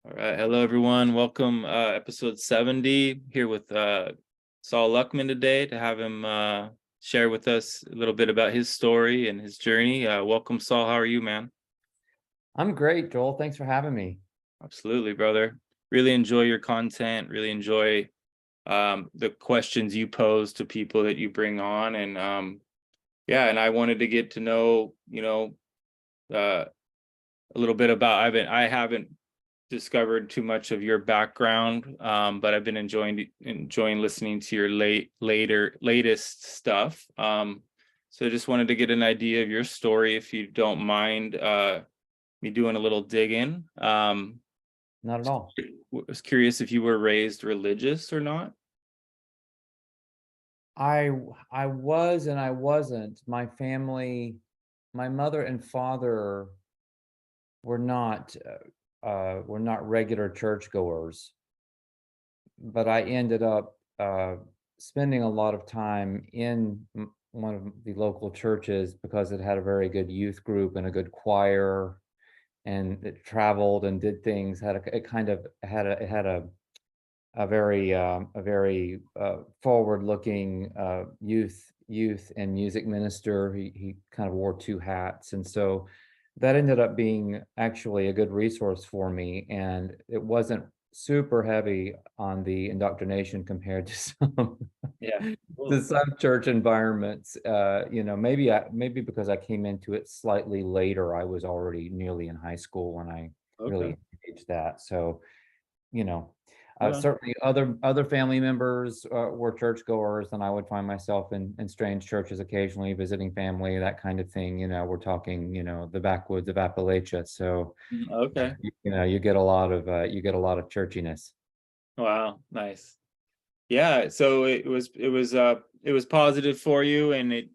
All right. Hello, everyone. Welcome. Episode 70 here with Sol Luckman today to have him share with us a little bit about his story and his journey. Welcome, Sol. How are you, man? I'm great, Joel. Thanks for having me. Absolutely, brother. Really enjoy your content. Really enjoy the questions you pose to people that you bring on. And I wanted to get to know, a little bit about, I haven't discovered too much of your background, but I've been enjoying listening to your latest stuff. So I just wanted to get an idea of your story, if you don't mind me doing a little digging. Not at all. Was curious if you were raised religious or not. I was and I wasn't. My family, my mother and father were not regular churchgoers, but I ended up spending a lot of time in one of the local churches because it had a very good youth group and a good choir, and it traveled and did things. It had a very forward-looking youth and music minister. He kind of wore two hats, and so that ended up being actually a good resource for me. And it wasn't super heavy on the indoctrination compared to some Yeah. to Cool. some church environments. Maybe because I came into it slightly later. I was already nearly in high school when I Okay. really engaged that. So you know, Yeah. certainly other family members were churchgoers, and I would find myself in strange churches occasionally, visiting family, that kind of thing. We're talking, the backwoods of Appalachia. So, Okay. you get a lot of churchiness. Wow. Nice. Yeah, so it was positive for you, and it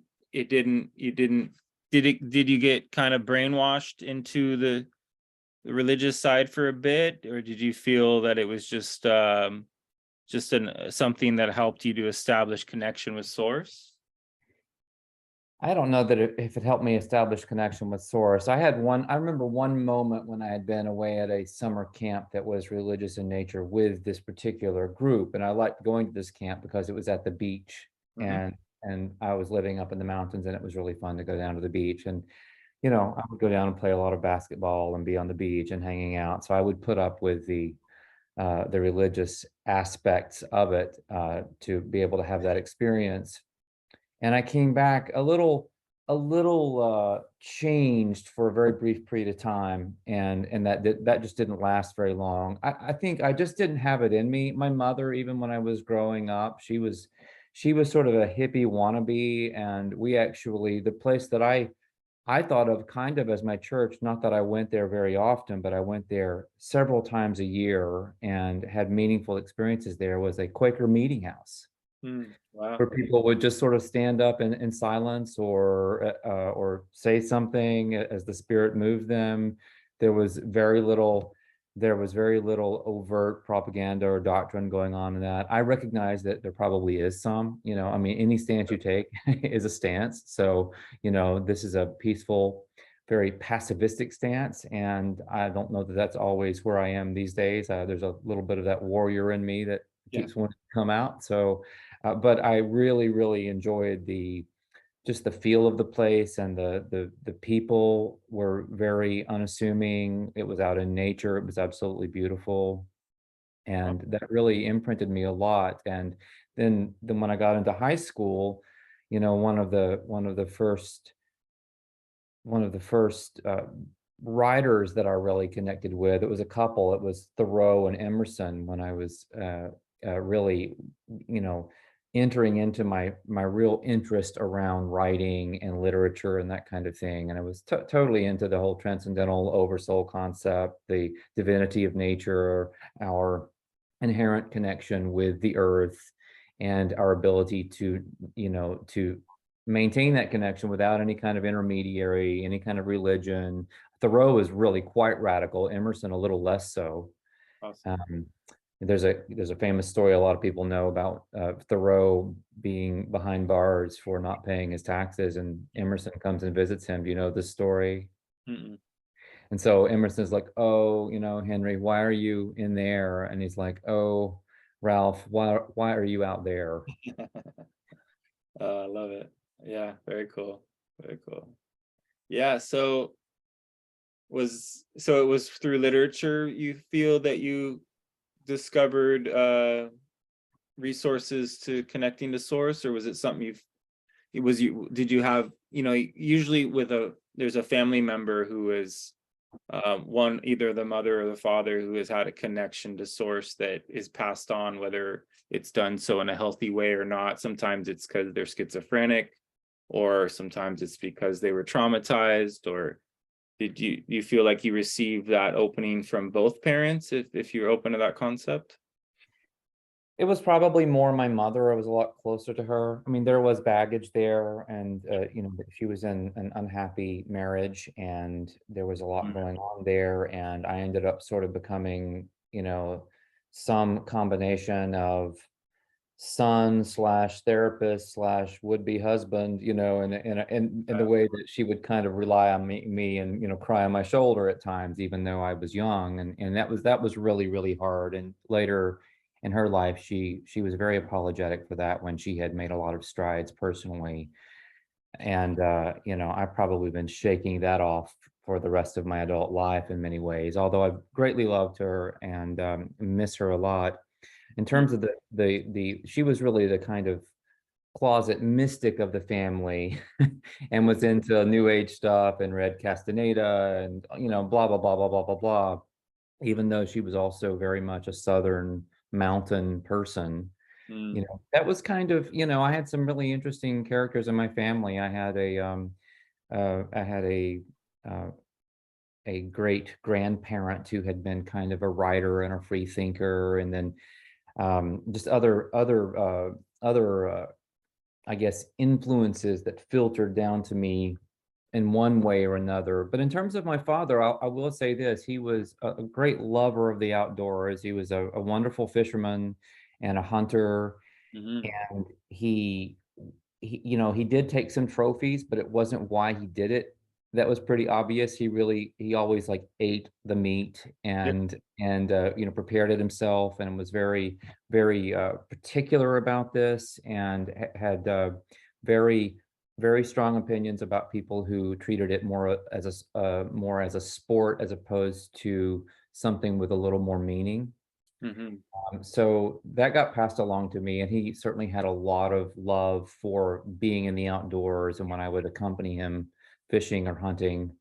didn't you didn't did you get kind of brainwashed into the religious side for a bit, or did you feel that it was just something that helped you to establish connection with source? I don't know that if it helped me establish connection with source. I remember one moment when I had been away at a summer camp that was religious in nature with this particular group. And I liked going to this camp because it was at the beach, Hmm. and I was living up in the mountains, and it was really fun to go down to the beach. And, I would go down and play a lot of basketball and be on the beach and hanging out. So I would put up with the religious aspects of it to be able to have that experience. And I came back a little changed for a very brief period of time, and that just didn't last very long. I think I just didn't have it in me. My mother, even when I was growing up, she was sort of a hippie wannabe, and the place that I thought of kind of as my church. Not that I went there very often, but I went there several times a year and had meaningful experiences there, was a Quaker meeting house Wow. where people would just sort of stand up in silence, or say something as the spirit moved them. There was very little there was very little overt propaganda or doctrine going on in that. I recognize that there probably is some, I mean, any stance you take is a stance. So, this is a peaceful, very pacifistic stance, and I don't know that that's always where I am these days. There's a little bit of that warrior in me that Yeah. keeps wanting to come out. So but I really, really enjoyed just the feel of the place, and the people were very unassuming. It was out in nature. It was absolutely beautiful, Wow. and that really imprinted me a lot. And then when I got into high school, one of the first writers that I really connected with, it was a couple. It was Thoreau and Emerson, when I was really, you know, entering into my real interest around writing and literature and that kind of thing. And I was totally into the whole transcendental oversoul concept, the divinity of nature, our inherent connection with the earth, and our ability to maintain that connection without any kind of intermediary, any kind of religion. Thoreau is really quite radical, Emerson a little less so. Awesome. Um, there's a famous story a lot of people know about, Thoreau being behind bars for not paying his taxes, and Emerson comes and visits him. Do you know this story? Mm-mm. And so Emerson's like, oh, Henry, why are you in there? And he's like, oh, Ralph, why are you out there? I love it. Yeah, very cool. Very cool. Yeah, so it was through literature you feel that you discovered resources to connecting to source, or was it something did you have, usually there's a family member who is one, either the mother or the father, who has had a connection to source that is passed on, whether it's done so in a healthy way or not. Sometimes it's because they're schizophrenic, or sometimes it's because they were traumatized. Or did you feel like you received that opening from both parents, if you're open to that concept? It was probably more my mother. I was a lot closer to her. I mean, there was baggage there, and she was in an unhappy marriage, and there was a lot Mhm. going on there. And I ended up sort of becoming, some combination of son slash therapist slash would-be husband, in the way that she would kind of rely on me and cry on my shoulder at times, even though I was young, and that was really really hard. And later in her life, she was very apologetic for that when she had made a lot of strides personally. And I've probably been shaking that off for the rest of my adult life in many ways, although I've greatly loved her and miss her a lot. In terms of the she was really the kind of closet mystic of the family, and was into new age stuff and read Castaneda and blah blah blah blah blah blah blah. Even though she was also very much a southern mountain person, Mm. that was kind of, I had some really interesting characters in my family. I had a great grandparent who had been kind of a writer and a free thinker, and then just other I guess influences that filtered down to me in one way or another. But in terms of my father, I will say this: he was a great lover of the outdoors. He was a wonderful fisherman and a hunter, Mhm. and he did take some trophies, but it wasn't why he did it. That was pretty obvious. He always like ate the meat Yep. and prepared it himself, and was very very particular about this, and had very very strong opinions about people who treated it more as a sport as opposed to something with a little more meaning. Mhm. So that got passed along to me, and he certainly had a lot of love for being in the outdoors. And when I would accompany him fishing or hunting,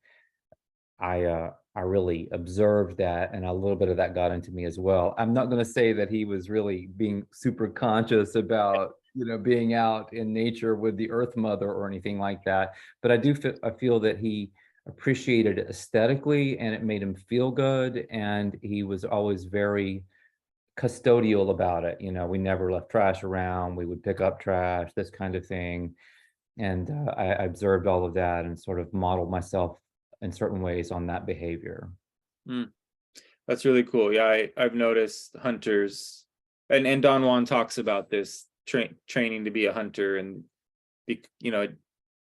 I really observed that, and a little bit of that got into me as well. I'm not going to say that he was really being super conscious about being out in nature with the Earth Mother or anything like that, but I feel that he appreciated it aesthetically, and it made him feel good, and he was always very custodial about it. We never left trash around. We would pick up trash, this kind of thing. And I observed all of that and sort of modeled myself in certain ways on that behavior. Mm. That's really cool. Yeah, I've noticed hunters, and Don Juan talks about this training to be a hunter, and be, you know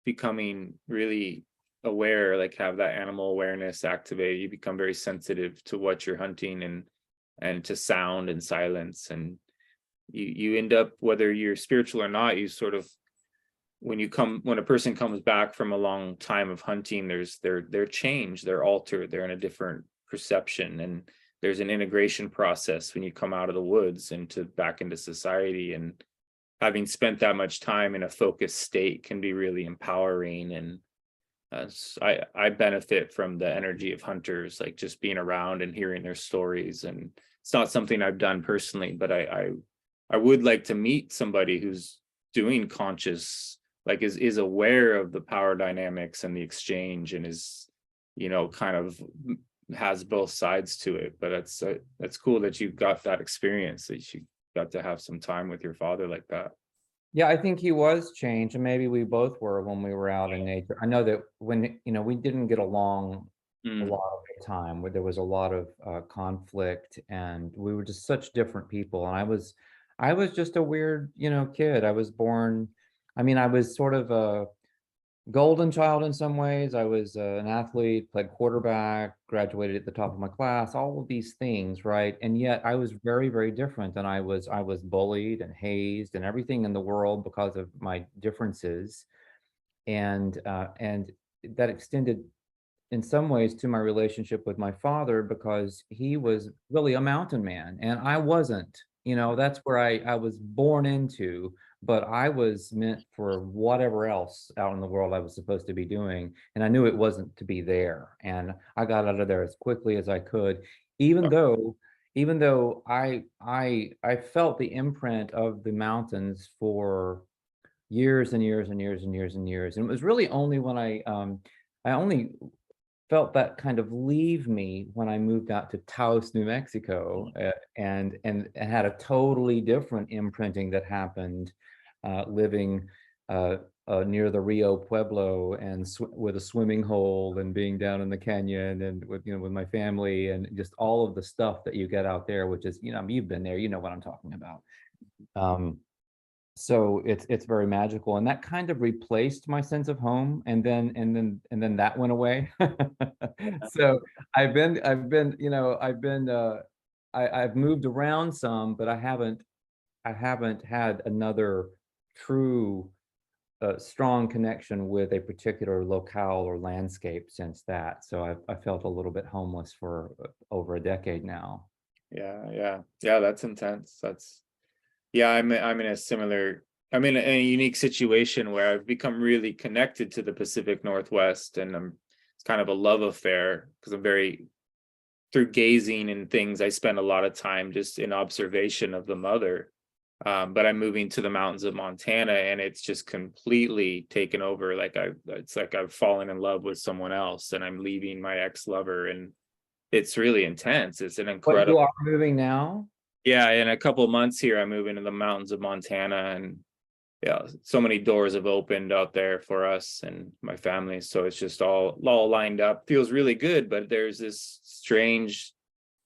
becoming really aware, like have that animal awareness activated. You become very sensitive to what you're hunting, and to sound and silence, and you end up, whether you're spiritual or not, you sort of, when a person comes back from a long time of hunting, they're changed, they're altered, they're in a different perception, and there's an integration process when you come out of the woods into back into society. And having spent that much time in a focused state can be really empowering. And I benefit from the energy of hunters, like just being around and hearing their stories. And it's not something I've done personally, but I would like to meet somebody who's doing conscious, like is aware of the power dynamics and the exchange, and is, kind of has both sides to it. But that's cool that you got that experience, that you got to have some time with your father like that. Yeah, I think he was changed, and maybe we both were when we were out in nature. I know that when, we didn't get along a Mm. lot of the time, where there was a lot of conflict, and we were just such different people. And I was just a weird, kid. I was born, I mean, I was sort of golden child in some ways. I was an athlete, played quarterback, graduated at the top of my class, all of these things, right? And yet I was very, very different. And I was bullied and hazed and everything in the world because of my differences. And that extended in some ways to my relationship with my father because he was really a mountain man and I wasn't. That's where I was born into, but I was meant for whatever else out in the world I was supposed to be doing. And I knew it wasn't to be there. And I got out of there as quickly as I could, even though even though I felt the imprint of the mountains for years and years and years and years and years. And it was really only when I only felt that kind of leave me when I moved out to Taos, New Mexico, and had a totally different imprinting that happened living near the Rio Pueblo and with a swimming hole and being down in the canyon and with my family and just all of the stuff that you get out there, which is you've been there, you know what I'm talking about. Um, so it's very magical, and that kind of replaced my sense of home, and then that went away. So I've moved around some, but I haven't had another true strong connection with a particular locale or landscape since that. So I felt a little bit homeless for over a decade now. Yeah, that's intense. Yeah, I'm in a similar, I'm in a unique situation where I've become really connected to the Pacific Northwest, and it's kind of a love affair because I'm very, through gazing and things, I spend a lot of time just in observation of the mother. But I'm moving to the mountains of Montana, and it's just completely taken over. It's like I've fallen in love with someone else, and I'm leaving my ex-lover, and it's really intense. It's an But you incredible. are moving now? Yeah, in a couple of months here, I move into the mountains of Montana, and yeah, so many doors have opened out there for us and my family. So it's just all lined up. Feels really good, but there's this strange.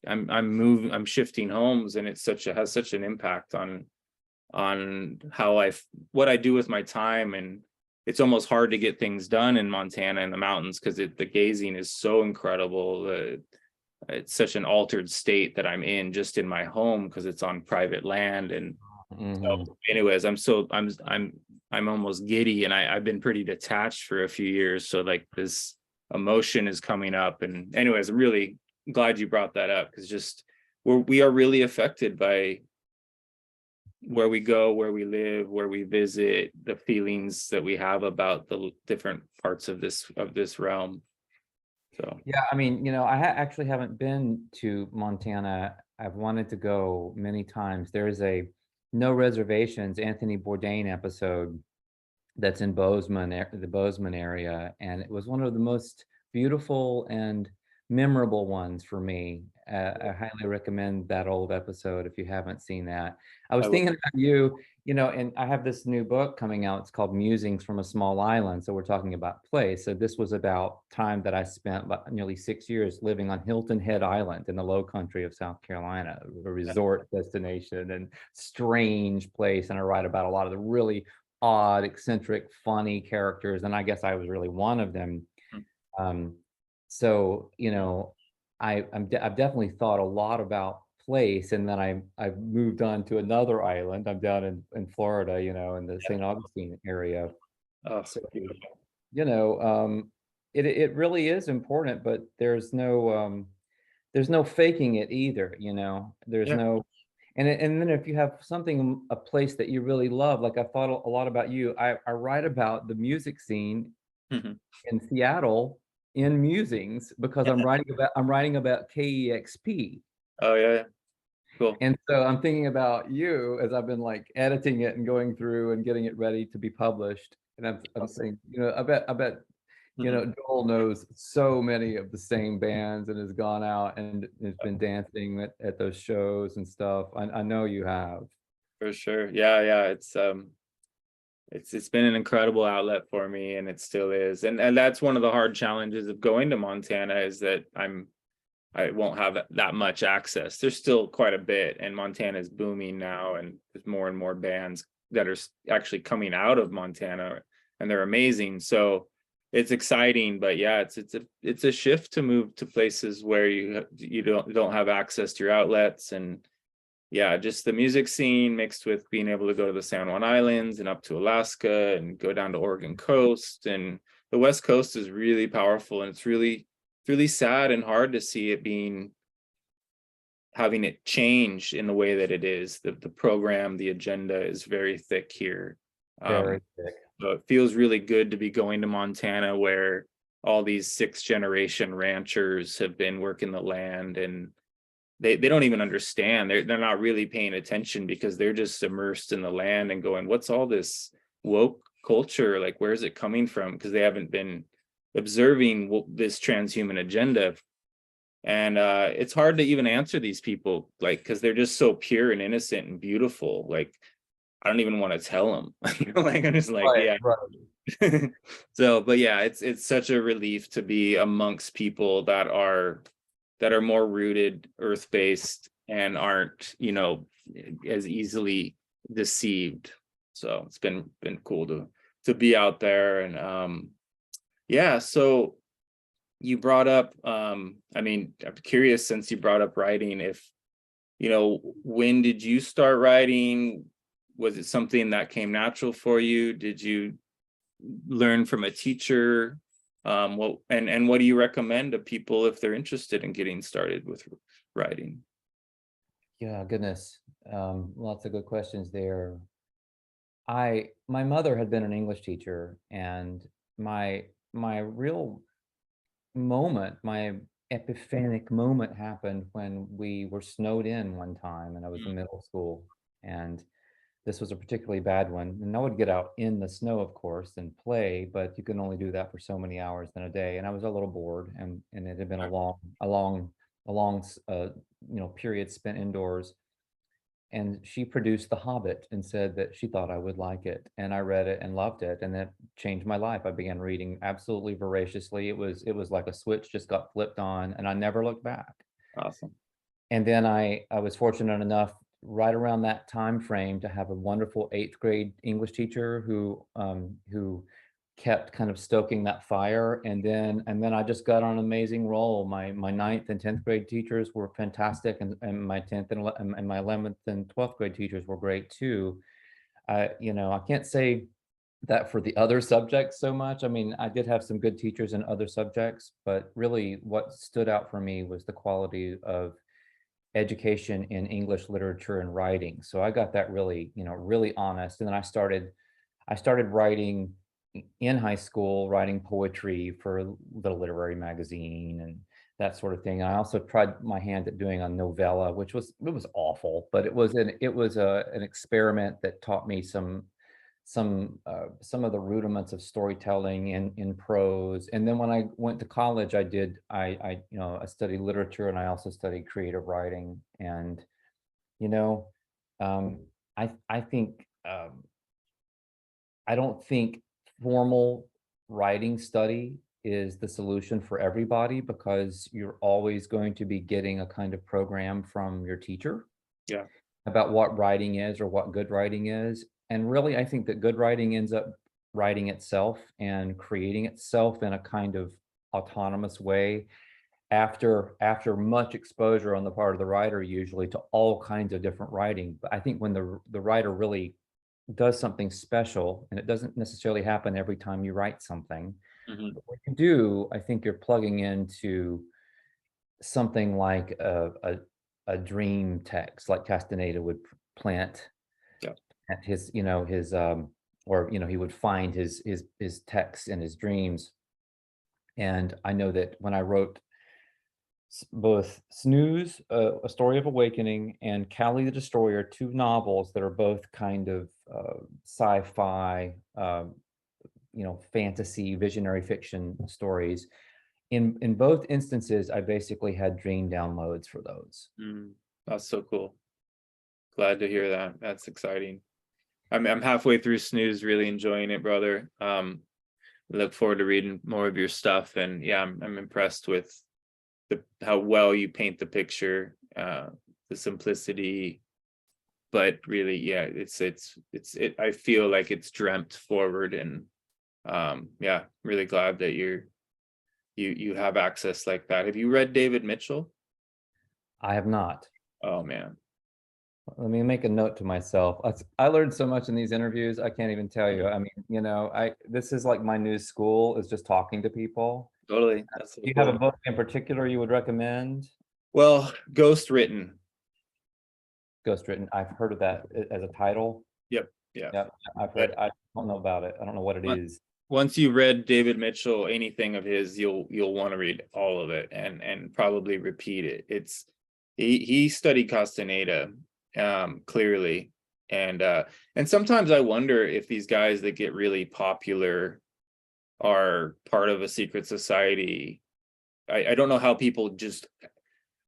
I'm shifting homes, and has such an impact on what I do with my time, and it's almost hard to get things done in Montana in the mountains because the gazing is so incredible. It's such an altered state that I'm in just in my home because it's on private land. And Mhm. so anyways, I'm almost giddy, and I've been pretty detached for a few years, so like this emotion is coming up. And anyways, I'm really glad you brought that up because just we are really affected by where we go, where we live, where we visit, the feelings that we have about the different parts of this realm. So Yeah, I mean, actually haven't been to Montana. I've wanted to go many times. There's a No Reservations Anthony Bourdain episode that's in the Bozeman area, and it was one of the most beautiful and memorable ones for me. I highly recommend that old episode if you haven't seen that. I was I will. thinking about you, and I have this new book coming out. It's called Musings from a Small Island. So we're talking about place. So this was about time that I spent about nearly 6 years living on Hilton Head Island in the low country of South Carolina, a resort destination and strange place. And I write about a lot of the really odd, eccentric, funny characters, and I guess I was really one of them. Um, so I've definitely thought a lot about place, and then I've moved on to another island. I'm down in Florida, in the St. Augustine area. Oh, So beautiful. you know, it really is important, but there's no faking it either. There's Yeah. no and then if you have something, a place that you really love, like I thought a lot about you. I write about the music scene Mhm. in Seattle in Musings because I'm writing about KEXP. Oh yeah, cool. And so I'm thinking about you as I've been like editing it and going through and getting it ready to be published. And I'm Awesome. saying, I bet Mhm. Joel knows so many of the same bands and has gone out and has been dancing at those shows and stuff. I know you have. For sure. Yeah. It's been an incredible outlet for me, and it still is. And that's one of the hard challenges of going to Montana is that I won't have that much access. There's still quite a bit, and Montana is booming now, and there's more and more bands that are actually coming out of Montana. and they're amazing. So it's exciting, but yeah, it's a shift to move to places where you don't have access to your outlets. And yeah, just the music scene mixed with being able to go to the San Juan Islands and up to Alaska and go down to Oregon coast. And the West Coast is really powerful, and it's really sad and hard to see it having it change in the way that it is. The program, the agenda is very thick here. Very thick. So it feels really good to be going to Montana, where all these 6th generation ranchers have been working the land, and they don't even understand. They're not really paying attention because they're just immersed in the land and going, what's all this woke culture? Like, where's it coming from? Because they haven't been observing this transhuman agenda. And it's hard to even answer these people, like, because they're just so pure and innocent and beautiful. Like, I don't even want to tell them. Like, I'm just like, Right, yeah. right. So, but yeah, it's such a relief to be amongst people that are more rooted, earth-based, and aren't, as easily deceived. So it's been cool to be out there. And yeah, so you brought up, I mean, I'm curious, since you brought up writing, if when did you start writing? Was it something that came natural for you? Did you learn from a teacher? What do you recommend to people if they're interested in getting started with writing? Yeah, goodness. Lots of good questions there. My mother had been an English teacher, and my real moment, my epiphanic moment happened when we were snowed in one time, and I was in middle school, and this was a particularly bad one. And I would get out in the snow, of course, and play, but you can only do that for so many hours in a day. And I was a little bored, and it had been a long period spent indoors. And she produced The Hobbit and said that she thought I would like it. And I read it and loved it, and that changed my life. I began reading absolutely voraciously. It was like a switch just got flipped on, and I never looked back. Awesome. And then I was fortunate enough right around that time frame to have a wonderful 8th grade English teacher who kept kind of stoking that fire. And then I just got on an amazing roll. My 9th and 10th grade teachers were fantastic, and my 10th and my 11th and 12th grade teachers were great too. I can't say that for the other subjects so much. I mean, I did have some good teachers in other subjects, but really what stood out for me was the quality of education in English literature and writing. So I got that really honest. And then I started writing in high school, writing poetry for a little literary magazine and that sort of thing. I also tried my hand at doing a novella, which was awful, but it was an experiment that taught me some of the rudiments of storytelling in prose. And then when I went to college, I studied literature, and I also studied creative writing. And you know, I think I don't think formal writing study is the solution for everybody, because you're always going to be getting a kind of program from your teacher Yeah. about what writing is or what good writing is. And really, I think that good writing ends up writing itself and creating itself in a kind of autonomous way after much exposure on the part of the writer, usually, to all kinds of different writing. But I think when the writer really does something special, and it doesn't necessarily happen every time you write something, Mhm. but when you do, I think you're plugging into something like a dream text, like Castaneda would plant Yeah. at his or he would find his texts in his dreams. And I know that when I wrote both Snooze, A Story of Awakening, and Callie the Destroyer, 2 novels that are both kind of sci-fi, fantasy, visionary fiction stories. In both instances, I basically had dream downloads for those. That's so cool. Glad to hear that. That's exciting. I'm halfway through Snooze, really enjoying it, brother. Look forward to reading more of your stuff. And yeah, I'm impressed with how well you paint the picture, the simplicity, but really, yeah, I feel like it's dreamt forward, and Yeah, really glad that you have access like that. Have you read David Mitchell? I have not. Oh man. Let me make a note to myself. I learned so much in these interviews. I can't even tell you. I mean, this is like my new school, is just talking to people. Totally. That's so Do you have a cool. book in particular you would recommend? Well, Ghost Written. Ghost Written. I've heard of that as a title. Yep. Yeah. Yeah, I've heard. I don't know about it. I don't know what it But is. once you read David Mitchell, anything of his, you'll want to read all of it and probably repeat it. He studied Castaneda clearly. And sometimes I wonder if these guys that get really popular are part of a secret society. I don't know how people just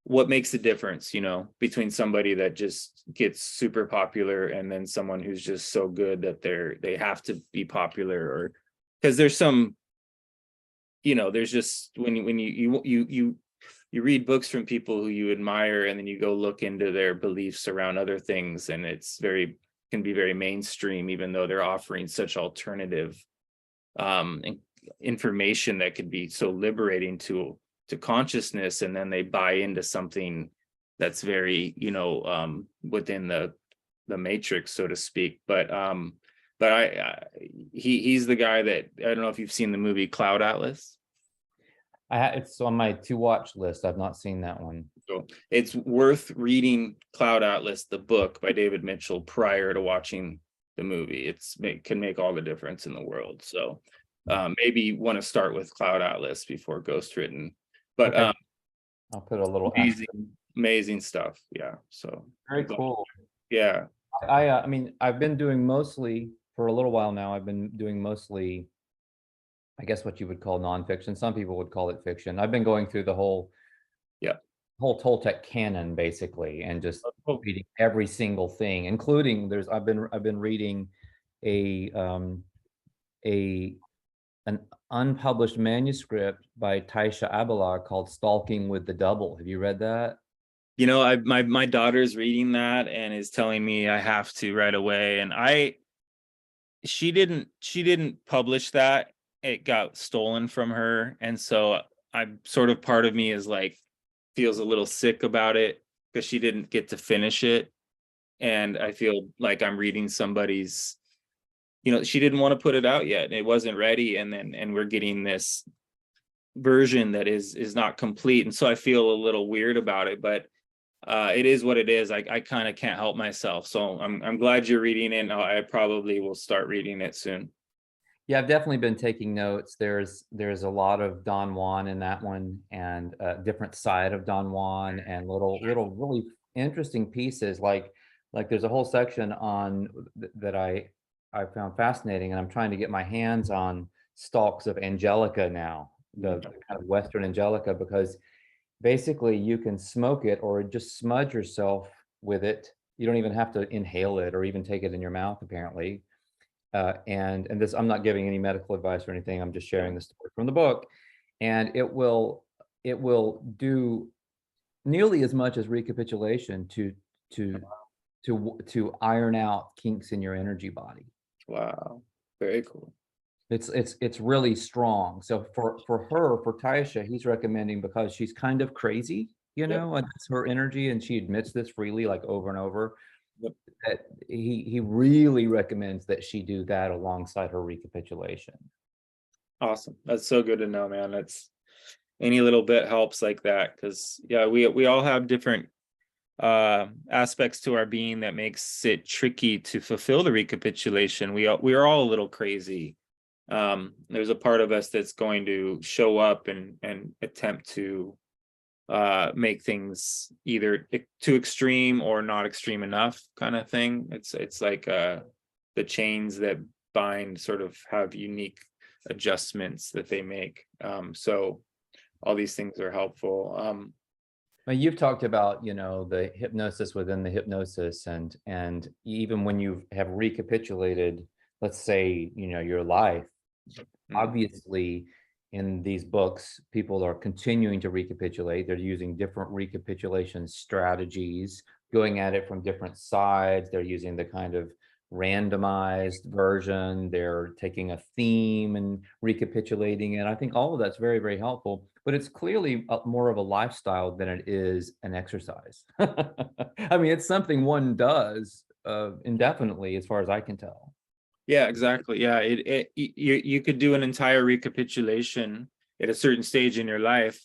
what makes the difference, between somebody that just gets super popular and then someone who's just so good that they have to be popular, or because there's some, there's just when you read books from people who you admire and then you go look into their beliefs around other things, and can be very mainstream, even though they're offering such alternative information that could be so liberating to consciousness, and then they buy into something that's very within the matrix, so to speak. But he's the guy that, I don't know if you've seen the movie Cloud Atlas. It's on my to watch list. I've not seen that one. So it's worth reading Cloud Atlas, the book by David Mitchell, prior to watching the movie. Can make all the difference in the world. So maybe you want to start with Cloud Atlas before Ghost Written. But Okay. I'll put a little amazing stuff. Yeah. So very cool. Yeah. I mean, I've been doing mostly for a little while now. I've been doing mostly, I guess, what you would call nonfiction. Some people would call it fiction. I've been going through the whole Toltec canon basically, and just reading every single thing, including I've been reading an unpublished manuscript by Taisha Abelard called Stalking with the Double. Have you read that? My daughter's reading that and is telling me I have to right away. And she didn't publish that. It got stolen from her. And so I'm sort of, part of me is like, feels a little sick about it because she didn't get to finish it. And I feel like I'm reading somebody's, she didn't want to put it out yet. It wasn't ready. And we're getting this version that is not complete. And so I feel a little weird about it, but it is what it is. I kind of can't help myself. So I'm glad you're reading it. I probably will start reading it soon. Yeah, I've definitely been taking notes. There's a lot of Don Juan in that one, and a different side of Don Juan, and little really interesting pieces. Like there's a whole section on that I found fascinating, and I'm trying to get my hands on stalks of Angelica now, the kind of Western Angelica, because basically you can smoke it or just smudge yourself with it. You don't even have to inhale it or even take it in your mouth, apparently. And this, I'm not giving any medical advice or anything. I'm just sharing the story from the book, and it will do nearly as much as recapitulation to iron out kinks in your energy body. Wow, very cool. It's really strong. So for Taisha, he's recommending, because she's kind of crazy, and that's her energy, and she admits this freely, like over and over. That he really recommends that she do that alongside her recapitulation. Awesome. That's so good to know, man. That's any little bit helps like that, because we all have different aspects to our being that makes it tricky to fulfill the recapitulation. We are all a little crazy. There's a part of us that's going to show up and attempt to make things either too extreme or not extreme enough, kind of thing. It's like the chains that bind sort of have unique adjustments that they make. So all these things are helpful. Well, you've talked about, the hypnosis within the hypnosis, and even when you have recapitulated, let's say, your life, obviously in these books, people are continuing to recapitulate. They're using different recapitulation strategies, going at it from different sides. They're using the kind of randomized version. They're taking a theme and recapitulating it. I think all of that's very, very helpful, but it's clearly more of a lifestyle than it is an exercise. I mean, it's something one does indefinitely, as far as I can tell. Yeah, exactly. Yeah, you could do an entire recapitulation at a certain stage in your life.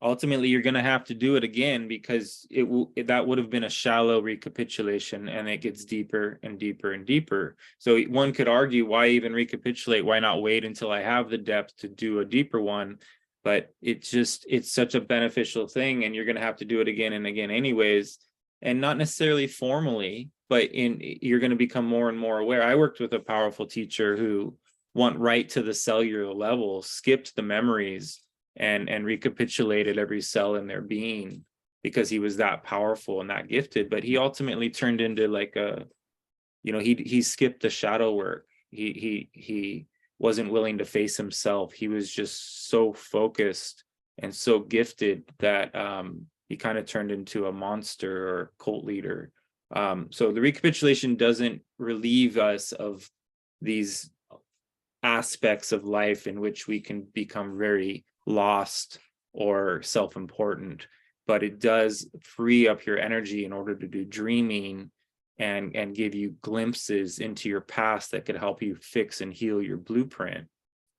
Ultimately, you're going to have to do it again because that would have been a shallow recapitulation, and it gets deeper and deeper and deeper. So one could argue, why even recapitulate? Why not wait until I have the depth to do a deeper one? But it's such a beneficial thing, and you're going to have to do it again and again anyways, and not necessarily formally, but you're going to become more and more aware. I worked with a powerful teacher who went right to the cellular level, skipped the memories, and recapitulated every cell in their being, because he was that powerful and that gifted. But he ultimately turned into like he skipped the shadow work. He wasn't willing to face himself. He was just so focused and so gifted that he kind of turned into a monster or cult leader. So the recapitulation doesn't relieve us of these aspects of life in which we can become very lost or self-important, but it does free up your energy in order to do dreaming and give you glimpses into your past that could help you fix and heal your blueprint.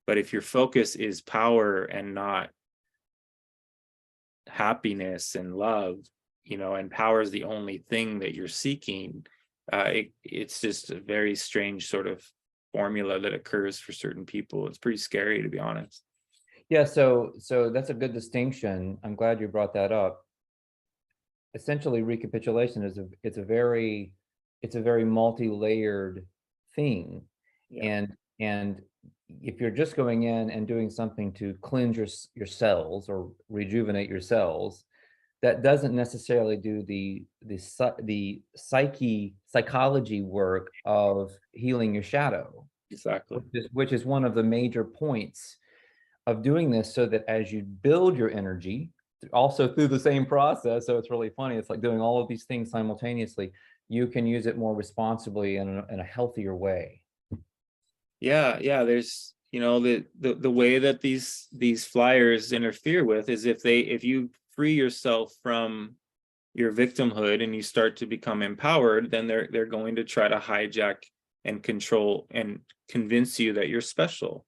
But if your focus is power and not happiness and love, and power is the only thing that you're seeking, it's just a very strange sort of formula that occurs for certain people. It's pretty scary, to be honest. Yeah, so that's a good distinction. I'm glad you brought that up. Essentially, recapitulation is a very multi-layered thing. Yeah. And if you're just going in and doing something to cleanse your cells or rejuvenate your cells, that doesn't necessarily do the psychology work of healing your shadow, Exactly. which is one of the major points of doing this, so that as you build your energy, also through the same process. So it's really funny. It's like doing all of these things simultaneously. You can use it more responsibly in a healthier way. Yeah. There's, the way that these flyers interfere with is if you free yourself from your victimhood and you start to become empowered, then they're going to try to hijack and control and convince you that you're special.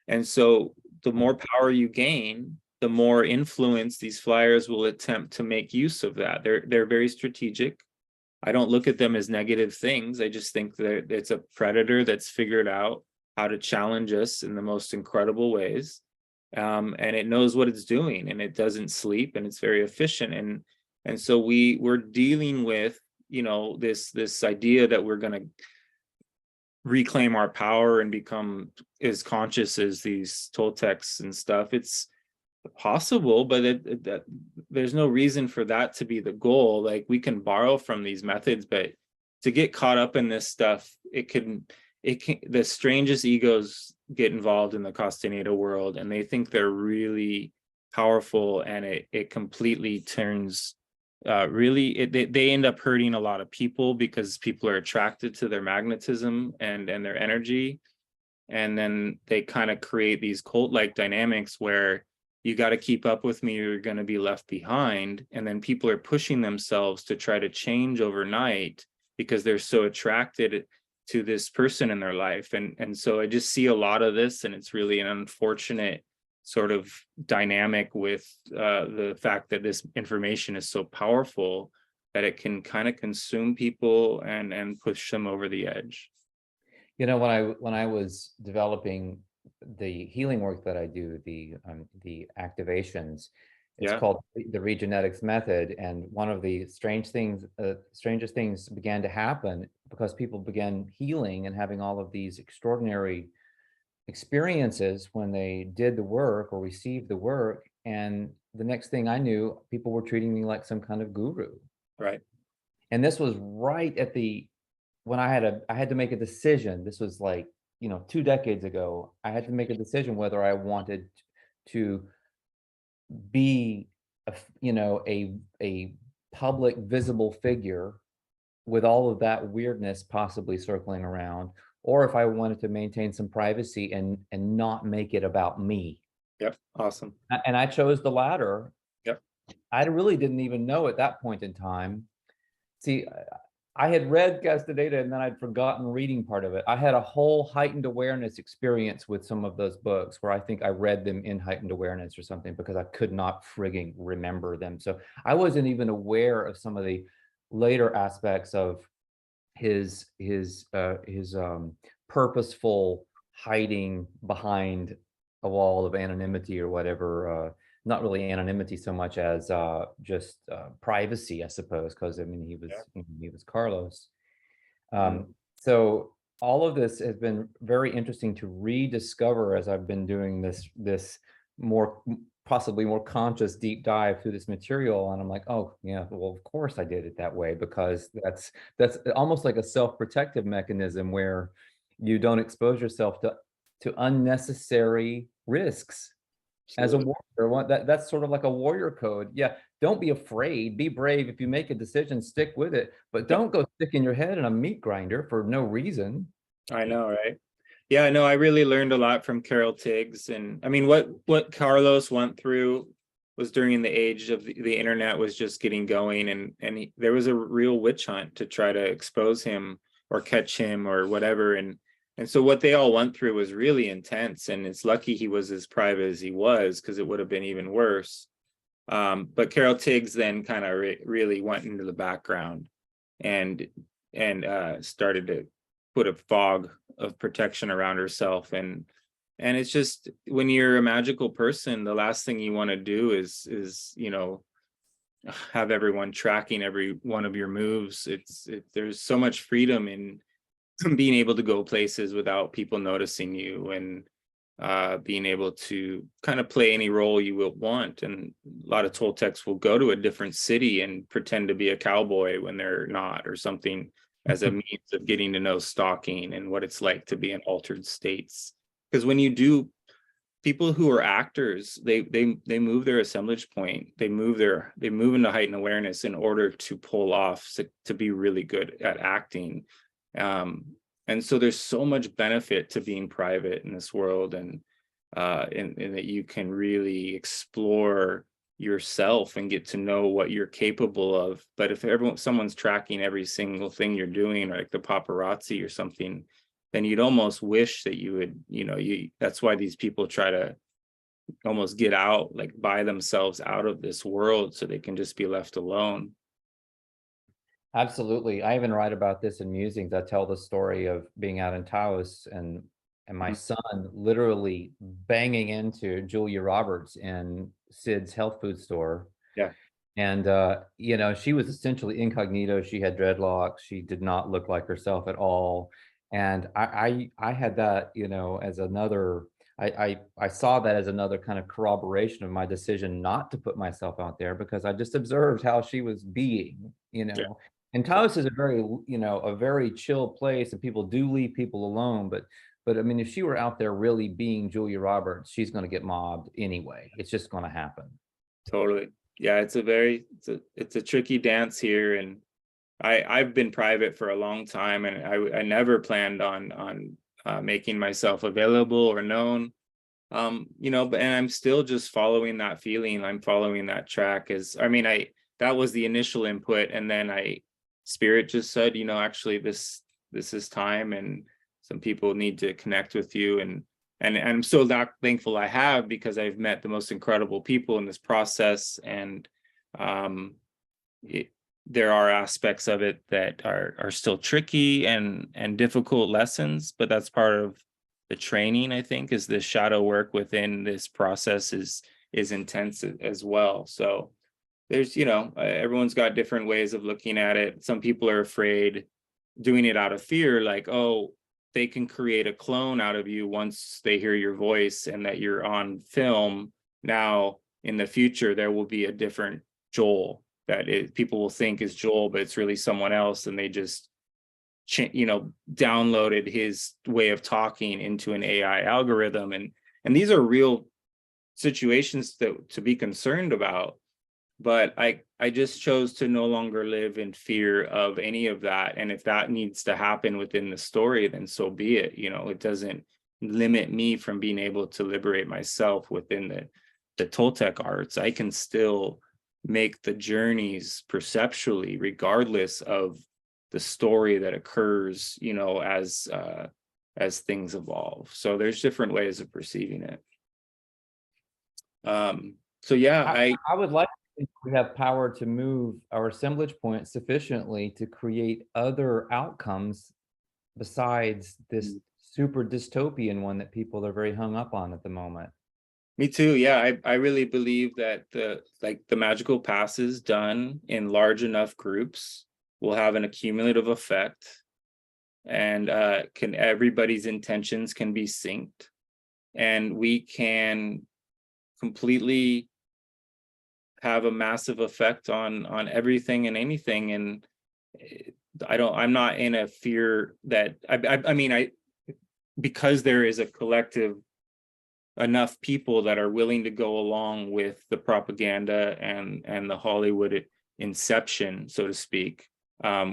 And so the more power you gain, the more influence these flyers will attempt to make use of that. They're very strategic. I don't look at them as negative things. I just think that it's a predator that's figured out how to challenge us in the most incredible ways. And it knows what it's doing, and it doesn't sleep, and it's very efficient. And so we're dealing with, this idea that we're going to reclaim our power and become as conscious as these Toltecs and stuff. It's possible, but that there's no reason for that to be the goal. Like, we can borrow from these methods, but to get caught up in this stuff, the strangest egos get involved in the Castaneda world, and they think they're really powerful, and it completely turns they end up hurting a lot of people, because people are attracted to their magnetism and their energy. And then they kind of create these cult-like dynamics where you got to keep up with me, or you're going to be left behind. And then people are pushing themselves to try to change overnight because they're so attracted to this person in their life. And so I just see a lot of this, and it's really an unfortunate sort of dynamic with the fact that this information is so powerful that it can kind of consume people and push them over the edge. When I was developing the healing work that I do, the activations, it's Yeah. called the regenetics method. And one of the strangest things began to happen because people began healing and having all of these extraordinary experiences when they did the work or received the work. And the next thing I knew, people were treating me like some kind of guru. Right. And this was right at when I had to make a decision. This was like, 2 decades ago. I had to make a decision whether I wanted to be a public visible figure with all of that weirdness possibly circling around, or if I wanted to maintain some privacy and not make it about me. Yep. Awesome. And I chose the latter. Yep. I really didn't even know at that point in time. See, I had read Castaneda and then I'd forgotten reading part of it. I had a whole heightened awareness experience with some of those books where I think I read them in heightened awareness or something because I could not frigging remember them. So I wasn't even aware of some of the later aspects of his purposeful hiding behind a wall of anonymity or whatever. Not really anonymity so much as just privacy, I suppose, because I mean he was Carlos. Mm. So all of this has been very interesting to rediscover as I've been doing this more possibly more conscious deep dive through this material, and I'm like, oh yeah, well of course I did it that way because that's almost like a self-protective mechanism where you don't expose yourself to unnecessary risks as a Absolutely. warrior. That's sort of like a warrior code. Yeah, don't be afraid, be brave. If you make a decision, stick with it, but Yep. don't go sticking your head in a meat grinder for no reason. I know, right? Yeah, I know. I really learned a lot from Carol Tiggs, and I mean, what Carlos went through was during the age of the internet was just getting going, and there was a real witch hunt to try to expose him or catch him or whatever, and so what they all went through was really intense, and it's lucky he was as private as he was because it would have been even worse. But Carol Tiggs then kind of really went into the background and started to put a fog of protection around herself, and it's just when you're a magical person, the last thing you want to do is have everyone tracking every one of your moves. There's so much freedom in being able to go places without people noticing you, and being able to kind of play any role you will want. And a lot of Toltecs will go to a different city and pretend to be a cowboy when they're not, or something, as a means of getting to know stalking and what it's like to be in altered states. Because when you do, people who are actors, they move their assemblage point, they move into heightened awareness in order to pull off, to be really good at acting. And so there's so much benefit to being private in this world, and that you can really explore yourself and get to know what you're capable of. But if someone's tracking every single thing you're doing, like the paparazzi or something, then you'd almost wish that you would, that's why these people try to almost get out, like buy themselves out of this world so they can just be left alone. Absolutely. I even write about this in Musings. I tell the story of being out in Taos and my Mhm. son literally banging into Julia Roberts in Sid's health food store. Yeah. And she was essentially incognito. She had dreadlocks. She did not look like herself at all. And I had that, as another I saw that as another kind of corroboration of my decision not to put myself out there because I just observed how she was being. Yeah. And Taos is a very chill place, and people do leave people alone. But I mean, if she were out there really being Julia Roberts, she's going to get mobbed anyway. It's just going to happen. Totally. Yeah, it's a tricky dance here, and I've been private for a long time, and I never planned on making myself available or known. But and I'm still just following that feeling. I'm following that track. That was the initial input, and then spirit just said, actually this is time, and some people need to connect with you, and I'm so thankful I have, because I've met the most incredible people in this process, and there are aspects of it that are still tricky and difficult lessons, but that's part of the training. I think is the shadow work within this process is intense as well. So there's everyone's got different ways of looking at it. Some people are afraid, doing it out of fear, like, oh, they can create a clone out of you once they hear your voice and that you're on film. Now in the future there will be a different Joel people will think is Joel, but it's really someone else, and they just downloaded his way of talking into an AI algorithm, and these are real situations to be concerned about. but I just chose to no longer live in fear of any of that. And if that needs to happen within the story, then so be it. You know, it doesn't limit me from being able to liberate myself within the Toltec arts. I can still make the journeys perceptually, regardless of the story that occurs, you know, as things evolve. So there's different ways of perceiving it. So yeah, I would like to think we have power to move our assemblage point sufficiently to create other outcomes besides this super dystopian one that people are very hung up on at the moment. me too. Yeah, I really believe that the magical passes done in large enough groups will have an accumulative effect, and can everybody's intentions can be synced, and we can completely have a massive effect on everything and anything. And I'm not in a fear that I mean, because there is a collective enough people that are willing to go along with the propaganda and the Hollywood inception, so to speak.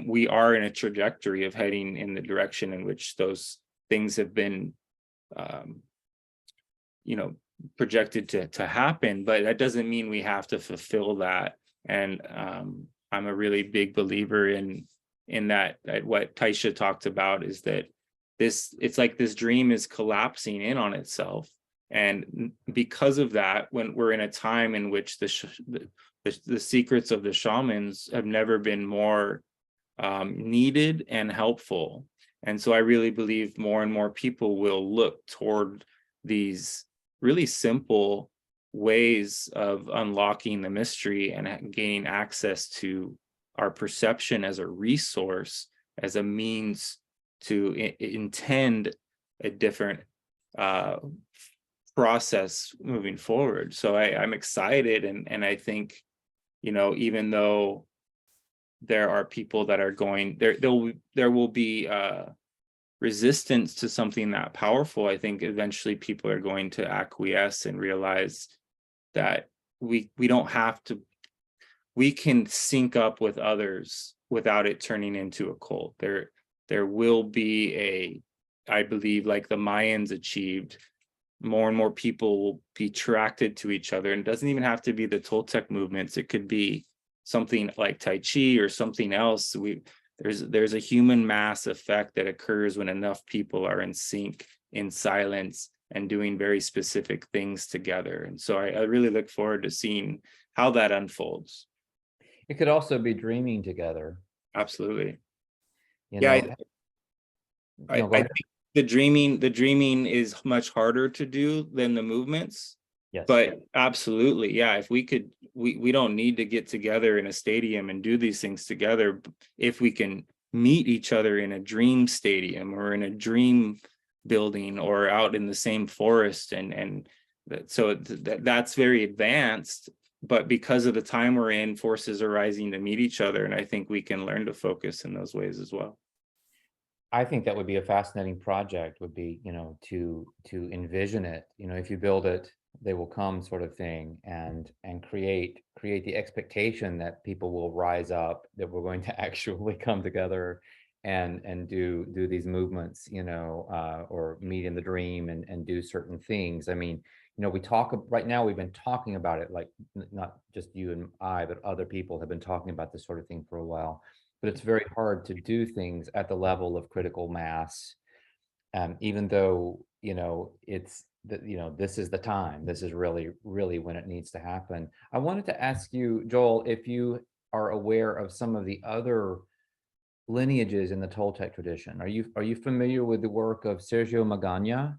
We are in a trajectory of heading in the direction in which those things have been, you know, projected to happen, but that doesn't mean we have to fulfill that. And I'm a really big believer in that what Taisha talked about is that it's like this dream is collapsing in on itself. And because of that, when we're in a time in which the secrets of the shamans have never been more needed and helpful. And so I really believe more and more people will look toward these really simple ways of unlocking the mystery and gaining access to our perception as a resource, as a means to intend a different process moving forward. So I'm excited, and I think, you know, even though there are people that are going there will be resistance to something that powerful, I think eventually people are going to acquiesce and realize that we don't have to, we can sync up with others without it turning into a cult. There will be I believe, like the Mayans achieved, more and more people will be attracted to each other. And it doesn't even have to be the Toltec movements. It could be something like Tai Chi or something else. There's a human mass effect that occurs when enough people are in sync, in silence, and doing very specific things together. And so I really look forward to seeing how that unfolds. It could also be dreaming together. Absolutely. You Yeah, know, I go I ahead. think the dreaming is much harder to do than the movements. Yes. But absolutely, yeah, if we could, we don't need to get together in a stadium and do these things together. If we can meet each other in a dream stadium or in a dream building or out in the same forest, and that's very advanced. But because of the time we're in, forces are rising to meet each other, and I think we can learn to focus in those ways as well. I think that would be a fascinating project, would be, you know, to envision it, you know, if you build it, they will come sort of thing, and create the expectation that people will rise up, that we're going to actually come together and do these movements, you know, or meet in the dream and do certain things. I mean, you know, we talk right now, we've been talking about it, like not just you and I, but other people have been talking about this sort of thing for a while, but it's very hard to do things at the level of critical mass. Even though, you know, it's that, you know, this is the time, this is really, really when it needs to happen. I wanted to ask you, Joel, if you are aware of some of the other lineages in the Toltec tradition. Are you familiar with the work of Sergio Magana?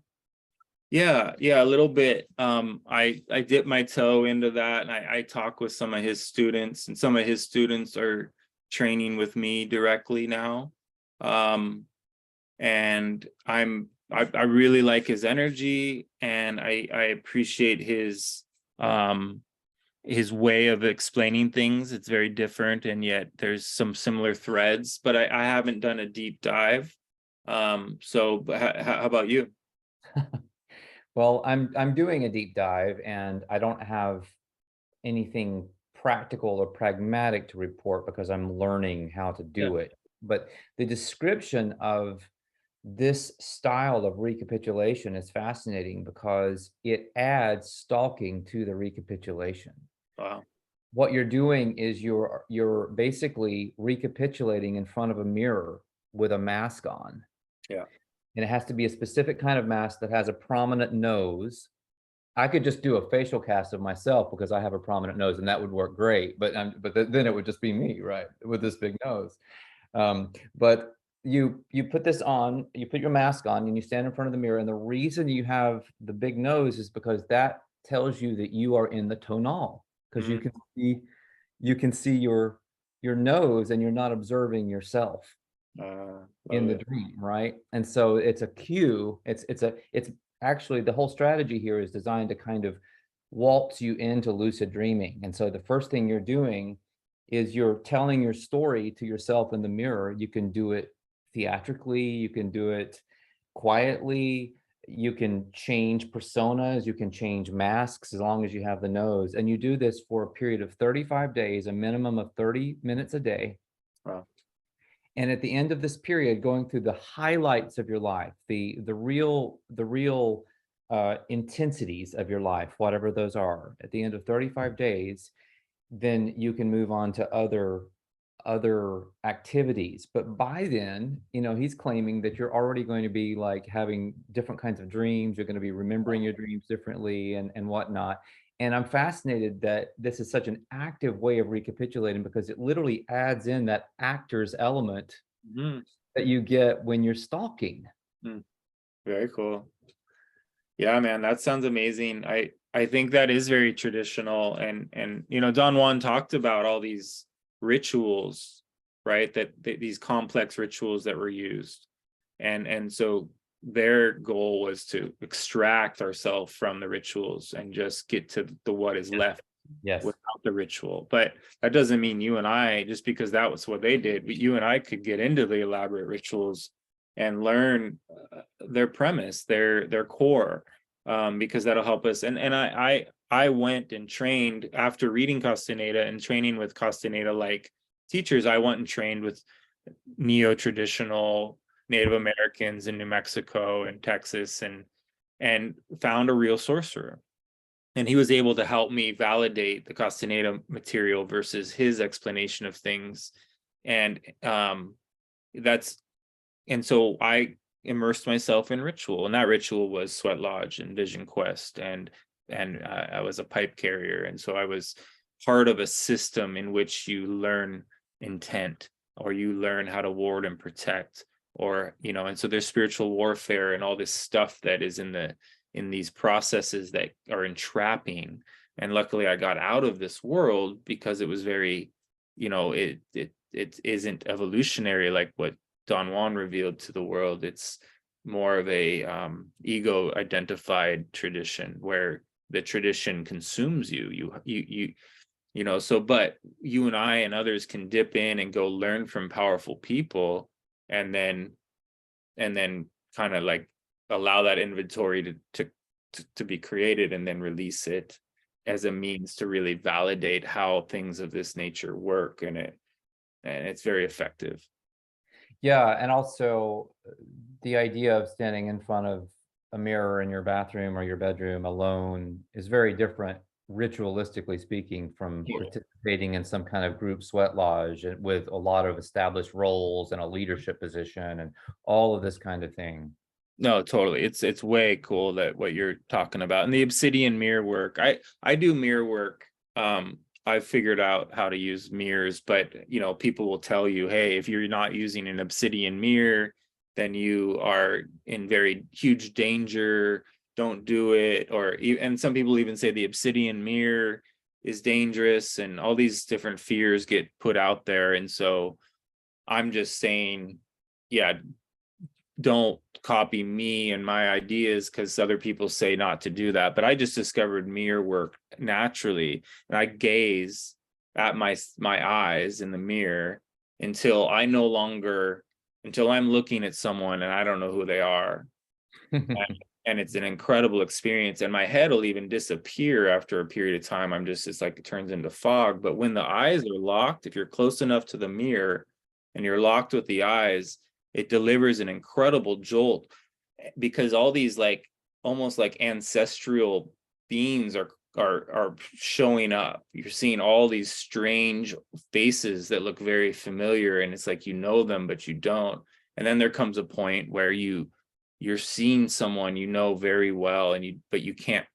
Yeah, a little bit. I dip my toe into that, and I talk with some of his students, and some of his students are training with me directly now. And I really like his energy, and I appreciate his way of explaining things. It's very different, and yet there's some similar threads, but I haven't done a deep dive. So how about you? Well, I'm doing a deep dive, and I don't have anything practical or pragmatic to report because I'm learning how to Yeah. do it. But the description of this style of recapitulation is fascinating because it adds stalking to the recapitulation. Wow. What you're doing is you're basically recapitulating in front of a mirror with a mask on. Yeah. And it has to be a specific kind of mask that has a prominent nose. I could just do a facial cast of myself because I have a prominent nose, and that would work great. But then it would just be me, right, with this big nose. But you put this on, you put your mask on, and you stand in front of the mirror. And the reason you have the big nose is because that tells you that you are in the tonal, because Mm, you can see your nose, and you're not observing yourself in love the it. dream, right? And so it's a cue. It's actually the whole strategy here is designed to kind of waltz you into lucid dreaming. And so the first thing you're doing is you're telling your story to yourself in the mirror. You can do it theatrically, you can do it quietly, you can change personas, you can change masks as long as you have the nose. And you do this for a period of 35 days, a minimum of 30 minutes a day. Wow. And at the end of this period, going through the highlights of your life, the real intensities of your life, whatever those are, at the end of 35 days, then you can move on to other activities. But by then, he's claiming that you're already going to be like having different kinds of dreams. You're going to be remembering your dreams differently and whatnot. And I'm fascinated that this is such an active way of recapitulating because it literally adds in that actor's element Mhm. that you get when you're stalking. Mm, very cool. Yeah, man, that sounds amazing. I think that is very traditional, and Don Juan talked about all these rituals, right? That these complex rituals that were used, and so their goal was to extract ourselves from the rituals and just get to the what is left Yes. without the ritual. But that doesn't mean you and I, just because that was what they did, but you and I could get into the elaborate rituals and learn their premise, their core, because that'll help us. And I went and trained after reading Castaneda and training with Castaneda like teachers. I went and trained with neo-traditional Native Americans in New Mexico and Texas, and found a real sorcerer. And he was able to help me validate the Castaneda material versus his explanation of things. And so I immersed myself in ritual, and that ritual was Sweat Lodge and Vision Quest, and I was a pipe carrier, and so I was part of a system in which you learn intent, or you learn how to ward and protect, or and so there's spiritual warfare and all this stuff that is in these processes that are entrapping. And luckily I got out of this world because it was very, it isn't evolutionary like what Don Juan revealed to the world. It's more of a ego identified tradition where the tradition consumes you. So, but you and I and others can dip in and go learn from powerful people, and then kind of like allow that inventory to be created, and then release it as a means to really validate how things of this nature work. And it's very effective. Yeah, and also the idea of standing in front of a mirror in your bathroom or your bedroom alone is very different, ritualistically speaking, from participating in some kind of group sweat lodge with a lot of established roles and a leadership position and all of this kind of thing. No, totally. It's way cool that what you're talking about. And the obsidian mirror work. I do mirror work. I've figured out how to use mirrors, but people will tell you, hey, if you're not using an obsidian mirror, then you are in very huge danger. Don't do it. And some people even say the obsidian mirror is dangerous, and all these different fears get put out there. And so I'm just saying, yeah, don't copy me and my ideas because other people say not to do that. But I just discovered mirror work naturally, and I gaze at my eyes in the mirror until I'm looking at someone and I don't know who they are. and it's an incredible experience. And my head will even disappear after a period of time. It's like it turns into fog. But when the eyes are locked, if you're close enough to the mirror and you're locked with the eyes, it delivers an incredible jolt, because all these like almost like ancestral beings are showing up. You're seeing all these strange faces that look very familiar, and it's like you know them but you don't. And then there comes a point where you're seeing someone you know very well, and you can't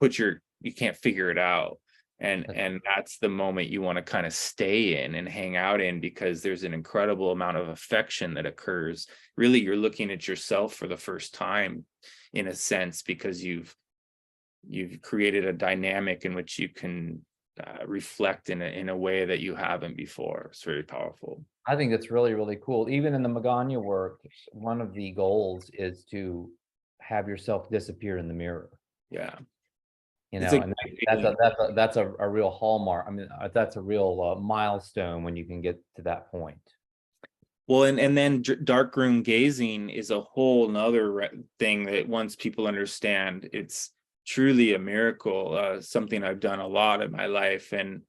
you can't figure it out. And that's the moment you want to kind of stay in and hang out in, because there's an incredible amount of affection that occurs. Really, you're looking at yourself for the first time, in a sense, because you've created a dynamic in which you can reflect in a way that you haven't before. It's very powerful. I think that's really, really cool. Even in the Magana work, one of the goals is to have yourself disappear in the mirror. Yeah. You It's know, a and that's a real hallmark. I mean, that's a real milestone when you can get to that point. Well, and then dark room gazing is a whole nother thing that once people understand, it's truly a miracle, something I've done a lot in my life. And,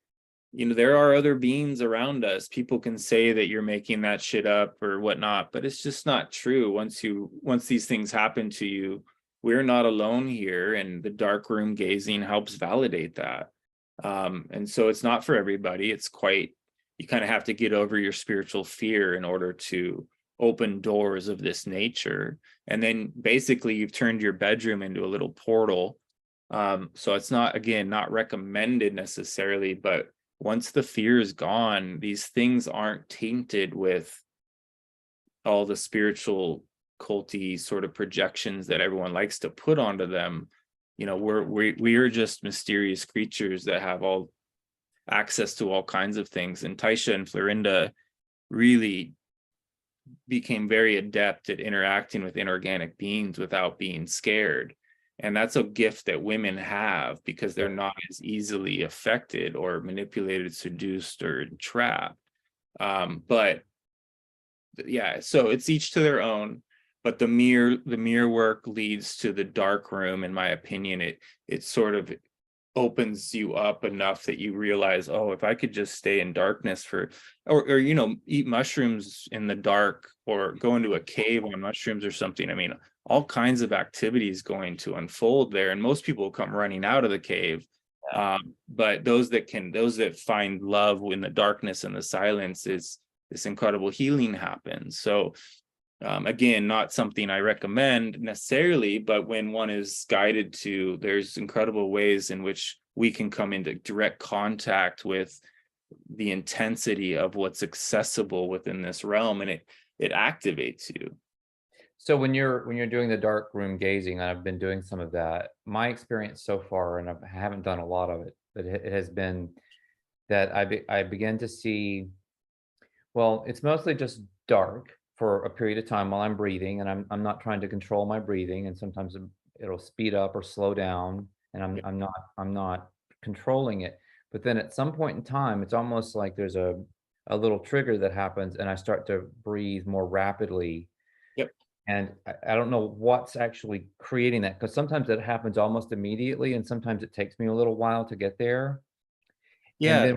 there are other beings around us. People can say that you're making that shit up or whatnot, but it's just not true. Once these things happen to you, we're not alone here. And the dark room gazing helps validate that. And so it's not for everybody. You kind of have to get over your spiritual fear in order to open doors of this nature. And then basically you've turned your bedroom into a little portal. So it's not, again, not recommended necessarily, but once the fear is gone, these things aren't tainted with all the spiritual culty sort of projections that everyone likes to put onto them. We are just mysterious creatures that have all access to all kinds of things. And Taisha and Florinda really became very adept at interacting with inorganic beings without being scared. And that's a gift that women have, because they're not as easily affected or manipulated, seduced, or trapped. But yeah, so it's each to their own. But the mirror work leads to the dark room. In my opinion, it sort of opens you up enough that you realize, oh, if I could just stay in darkness or eat mushrooms in the dark, or go into a cave on mushrooms or something. I mean, all kinds of activities going to unfold there, and most people come running out of the cave. But those that find love in the darkness and the silence, is this incredible healing happens. So again, not something I recommend necessarily, but when one is guided to, there's incredible ways in which we can come into direct contact with the intensity of what's accessible within this realm, and it activates you. So when you're doing the dark room gazing, and I've been doing some of that, my experience so far, and I haven't done a lot of it, but it has been that I begin to see, well, it's mostly just dark for a period of time while I'm breathing, and I'm not trying to control my breathing, and sometimes it'll speed up or slow down, and I'm not controlling it. But then at some point in time, it's almost like there's a little trigger that happens, and I start to breathe more rapidly. Yep. And I don't know what's actually creating that, because sometimes it happens almost immediately, and sometimes it takes me a little while to get there. And Yeah. then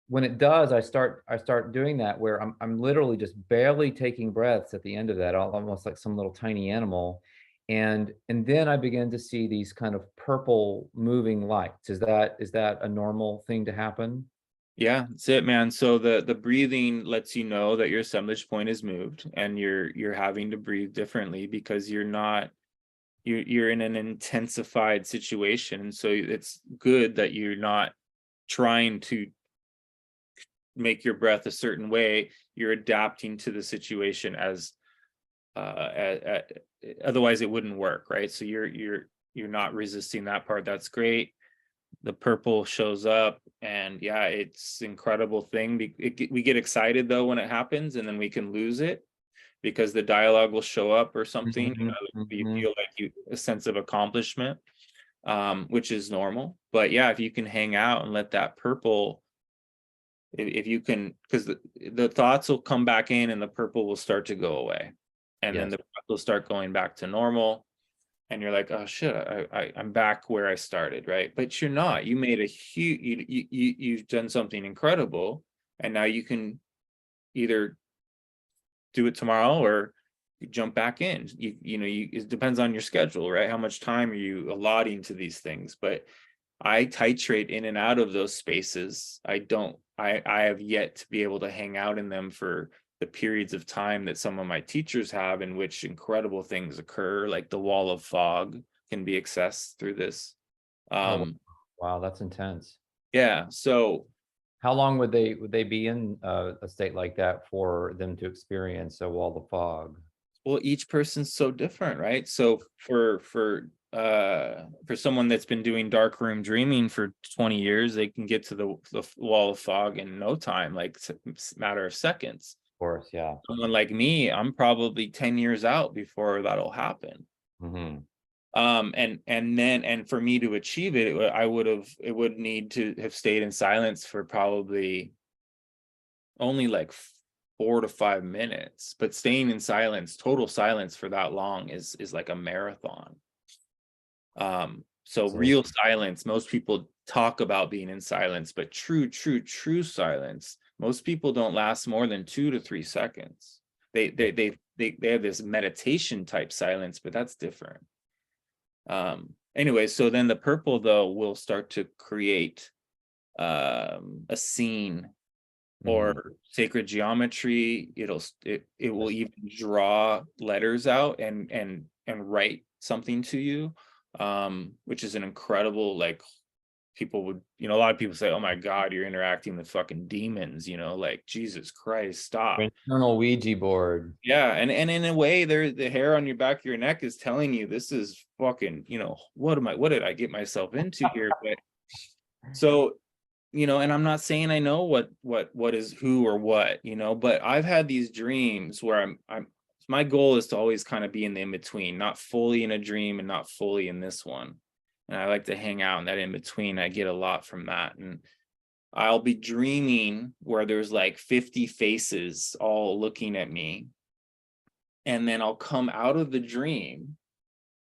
when it does, I start doing that where I'm literally just barely taking breaths at the end of that, almost like some little tiny animal. And then I begin to see these kind of purple moving lights. Is that a normal thing to happen? Yeah, that's it, man. So the breathing lets you know that your assemblage point is moved, and you're having to breathe differently, because you're in an intensified situation. And so it's good that you're not trying to make your breath a certain way. You're adapting to the situation as otherwise it wouldn't work, right? So you're not resisting that part. That's great. The purple shows up, and yeah, it's incredible thing. We get excited though when it happens, and then we can lose it, because the dialogue will show up or something. Mhm, You mhm. feel like a sense of accomplishment, which is normal. But yeah, if you can hang out and let that purple, if you can, because the thoughts will come back in, and the purple will start to go away, and then Yes. the breath will start going back to normal. and you're like, oh shit, I'm back where I started, right? But you're not. You made a huge, you've done something incredible, and now you can either do it tomorrow or jump back in. It depends on your schedule, right? How much time are you allotting to these things? But I titrate in and out of those spaces. I have yet to be able to hang out in them for the periods of time that some of my teachers have, in which incredible things occur, like the wall of fog can be accessed through this. Oh, Um, wow, that's intense. yeah. So, How long would they be in a state like that for them to experience a wall of fog? well, each person's so different, right? So for someone that's been doing dark room dreaming for 20 years, they can get to the wall of fog in no time, like it's a matter of seconds. Of course, yeah. Someone like me, I'm probably 10 years out before that'll happen. Hmm. And for me to achieve it, it would need to have stayed in silence for probably only like 4 to 5 minutes. But staying in silence, total silence for that long is like a marathon. So Absolutely. real silence, most people talk about being in silence, but true silence, most people don't last more than 2 to 3 seconds. They have this meditation type silence, but that's different. Anyway, so then the purple though will start to create a scene Mhm. or sacred geometry. It will even draw letters out and write something to you, which is an incredible, like, people would, a lot of people say, oh my god, you're interacting with fucking demons, like, Jesus Christ, stop. Internal Ouija board. Yeah, and in a way, the hair on your back of your neck is telling you this is fucking, what did I get myself into here? But so, and I'm not saying I know what is who or what, but I've had these dreams where I'm my goal is to always kind of be in the in between, not fully in a dream and not fully in this one. And I like to hang out in that in between. I get a lot from that. And I'll be dreaming where there's like 50 faces all looking at me. And then I'll come out of the dream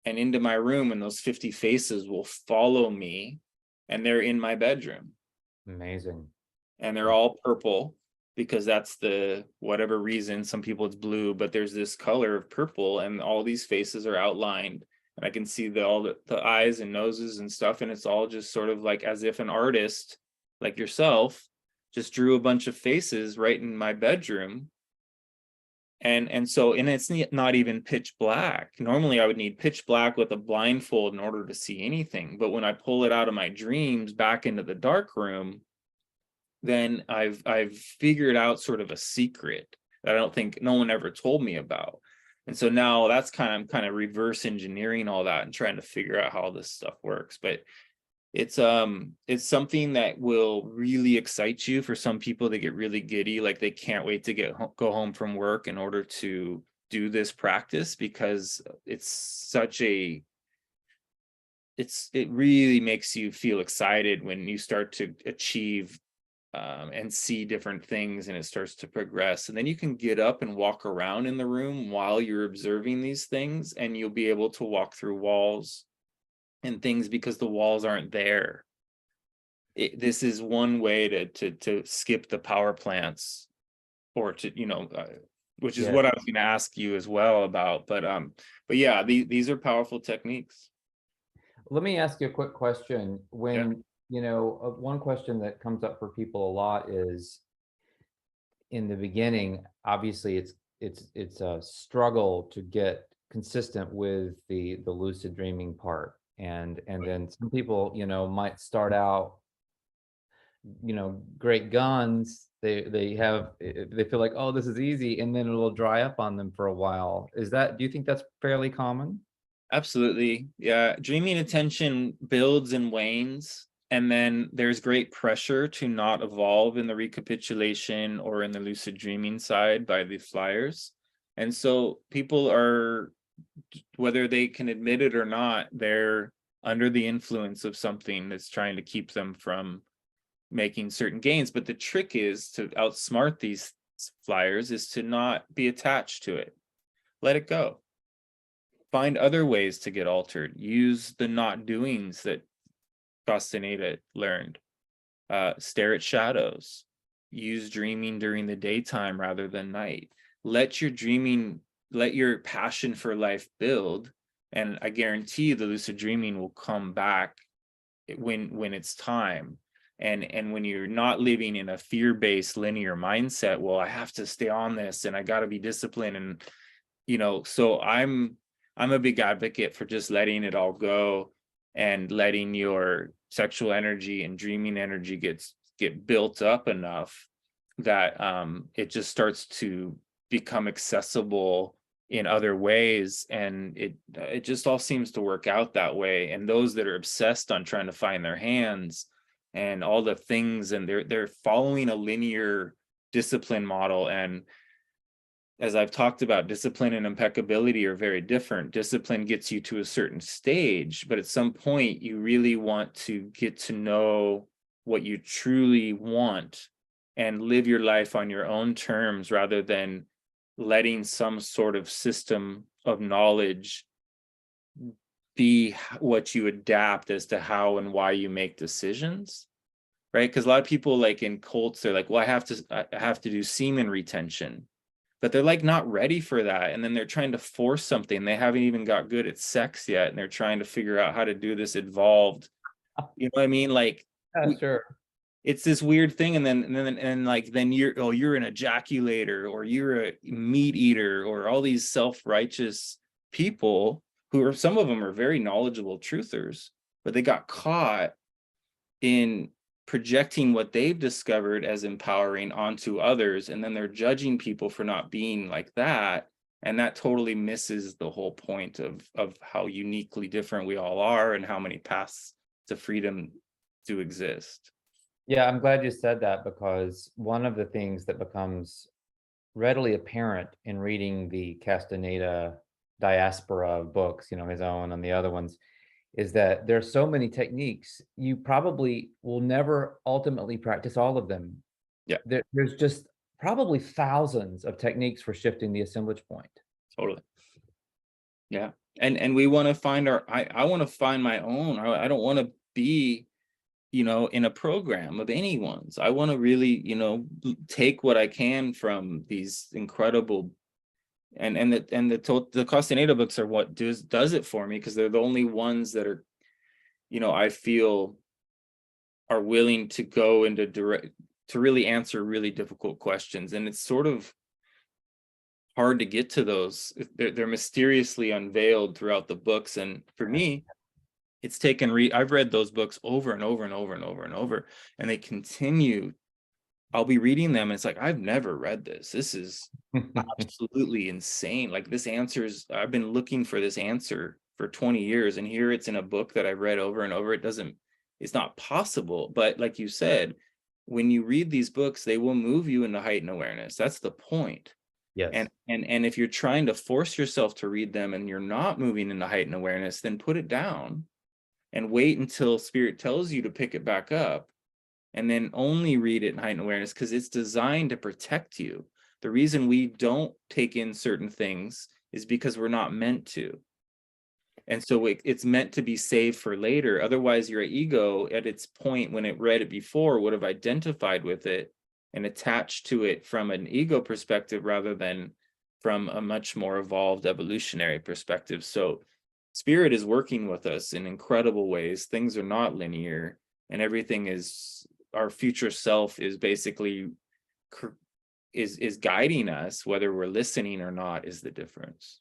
and into my room, and those 50 faces will follow me, and they're in my bedroom. Amazing. And they're all purple because that's the whatever reason. Some people it's blue, but there's this color of purple, and all these faces are outlined, and I can see all the eyes and noses and stuff, and it's all just sort of like as if an artist like yourself just drew a bunch of faces right in my bedroom. And it's not even pitch black. Normally I would need pitch black with a blindfold in order to see anything, but when I pull it out of my dreams back into the dark room, then I've figured out sort of a secret that I don't think no one ever told me about. And so now I'm kind of reverse engineering all that and trying to figure out how this stuff works. But it's something that will really excite you. For some people, they get really giddy, like they can't wait to go home from work in order to do this practice, because it really makes you feel excited when you start to achieve and see different things, and it starts to progress. And then you can get up and walk around in the room while you're observing these things, and you'll be able to walk through walls and things because the walls aren't there. This is one way to skip the power plants, or to, which is Yeah. what I was going to ask you as well about. But yeah, these are powerful techniques. Let me ask you a quick question. Yeah, One question that comes up for people a lot is, in the beginning, obviously it's a struggle to get consistent with the lucid dreaming part. And then some people, might start out, great guns. They feel like, oh, this is easy, and then it'll dry up on them for a while. Do you think that's fairly common? absolutely. Yeah, dreaming attention builds and wanes, and then there's great pressure to not evolve in the recapitulation or in the lucid dreaming side by the flyers. And so people are, whether they can admit it or not, they're under the influence of something that's trying to keep them from making certain gains. But the trick is to outsmart these flyers, is to not be attached to it. Let it go. find other ways to get altered. Use the not doings that Castaneda learned. Stare at shadows. Use dreaming during the daytime rather than night. Let your passion for life build, and I guarantee the lucid dreaming will come back when it's time. And when you're not living in a fear-based linear mindset, well, I have to stay on this and I got to be disciplined, and so I'm a big advocate for just letting it all go and letting your sexual energy and dreaming energy get built up enough that it just starts to become accessible in other ways, and it just all seems to work out that way. And those that are obsessed on trying to find their hands and all the things, and they're following a linear discipline model. And as I've talked about, discipline and impeccability are very different. Discipline gets you to a certain stage, but at some point you really want to get to know what you truly want and live your life on your own terms, rather than letting some sort of system of knowledge be what you adapt as to how and why you make decisions, right? Because a lot of people, like in cults, they're like, well, I have to do semen retention, but they're like not ready for that. And then they're trying to force something. They haven't even got good at sex yet, and they're trying to figure out how to do this evolved. You know what I mean? Like, Sure. it's this weird thing. And then you're an ejaculator, or you're a meat eater, or all these self-righteous people who are, some of them are very knowledgeable truthers, but they got caught in projecting what they've discovered as empowering onto others, and then they're judging people for not being like that, and that totally misses the whole point of how uniquely different we all are and how many paths to freedom do exist. Yeah, I'm glad you said that, because one of the things that becomes readily apparent in reading the Castaneda diaspora of books, his own and the other ones, is that there's so many techniques, you probably will never ultimately practice all of them. Yeah, There's just probably thousands of techniques for shifting the assemblage point. totally. Yeah. And we want to find I want to find my own. I don't want to be, in a program of anyone's. I want to really, take what I can from these incredible, the Castaneda books are what does it for me, because they're the only ones that are, I feel are willing to go into to really answer really difficult questions. And it's sort of hard to get to those. They're mysteriously unveiled throughout the books. And for me, it's taken I've read those books over and over and over and over and over, and they continue. I'll be reading them and it's like, I've never read this. This is absolutely insane. Like, I've been looking for this answer for 20 years, and here it's in a book that I've read over and over. It's not possible. But like you said, when you read these books, they will move you into heightened awareness. That's the point. Yes. And if you're trying to force yourself to read them and you're not moving into heightened awareness, then put it down and wait until spirit tells you to pick it back up, and then only read it in heightened awareness, because it's designed to protect you. The reason we don't take in certain things is because we're not meant to. And so it's meant to be saved for later. Otherwise, your ego at its point when it read it before would have identified with it and attached to it from an ego perspective rather than from a much more evolved evolutionary perspective. So spirit is working with us in incredible ways. Things are not linear, and everything is, our future self is basically is guiding us. Whether we're listening or not is the difference.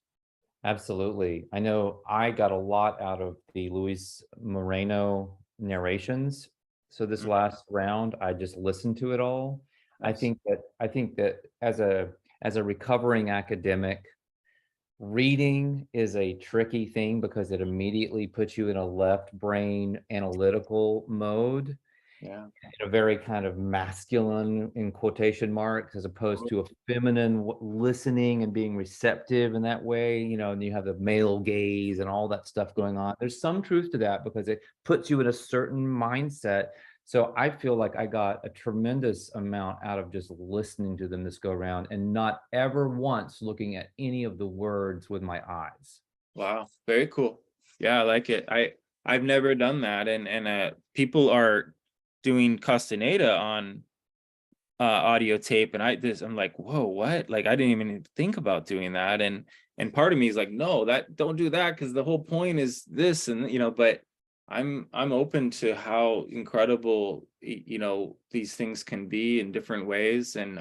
Absolutely. I know I got a lot out of the Luis Moreno narrations. So this Mhm. last round, I just listened to it all. Nice. I think that as a recovering academic, reading is a tricky thing because it immediately puts you in a left brain analytical mode, Yeah. in a very kind of masculine, in quotation marks, as opposed to a feminine listening and being receptive in that way, and you have the male gaze and all that stuff going on. There's some truth to that because it puts you in a certain mindset. So I feel like I got a tremendous amount out of just listening to them this go around and not ever once looking at any of the words with my eyes. Wow, very cool. Yeah, I like it. I've never done that, and people are doing Castaneda on audio tape, and I'm like, whoa, what? Like, I didn't even think about doing that, and part of me is like, no, that don't do that, because the whole point is this, and but I'm open to how incredible these things can be in different ways, and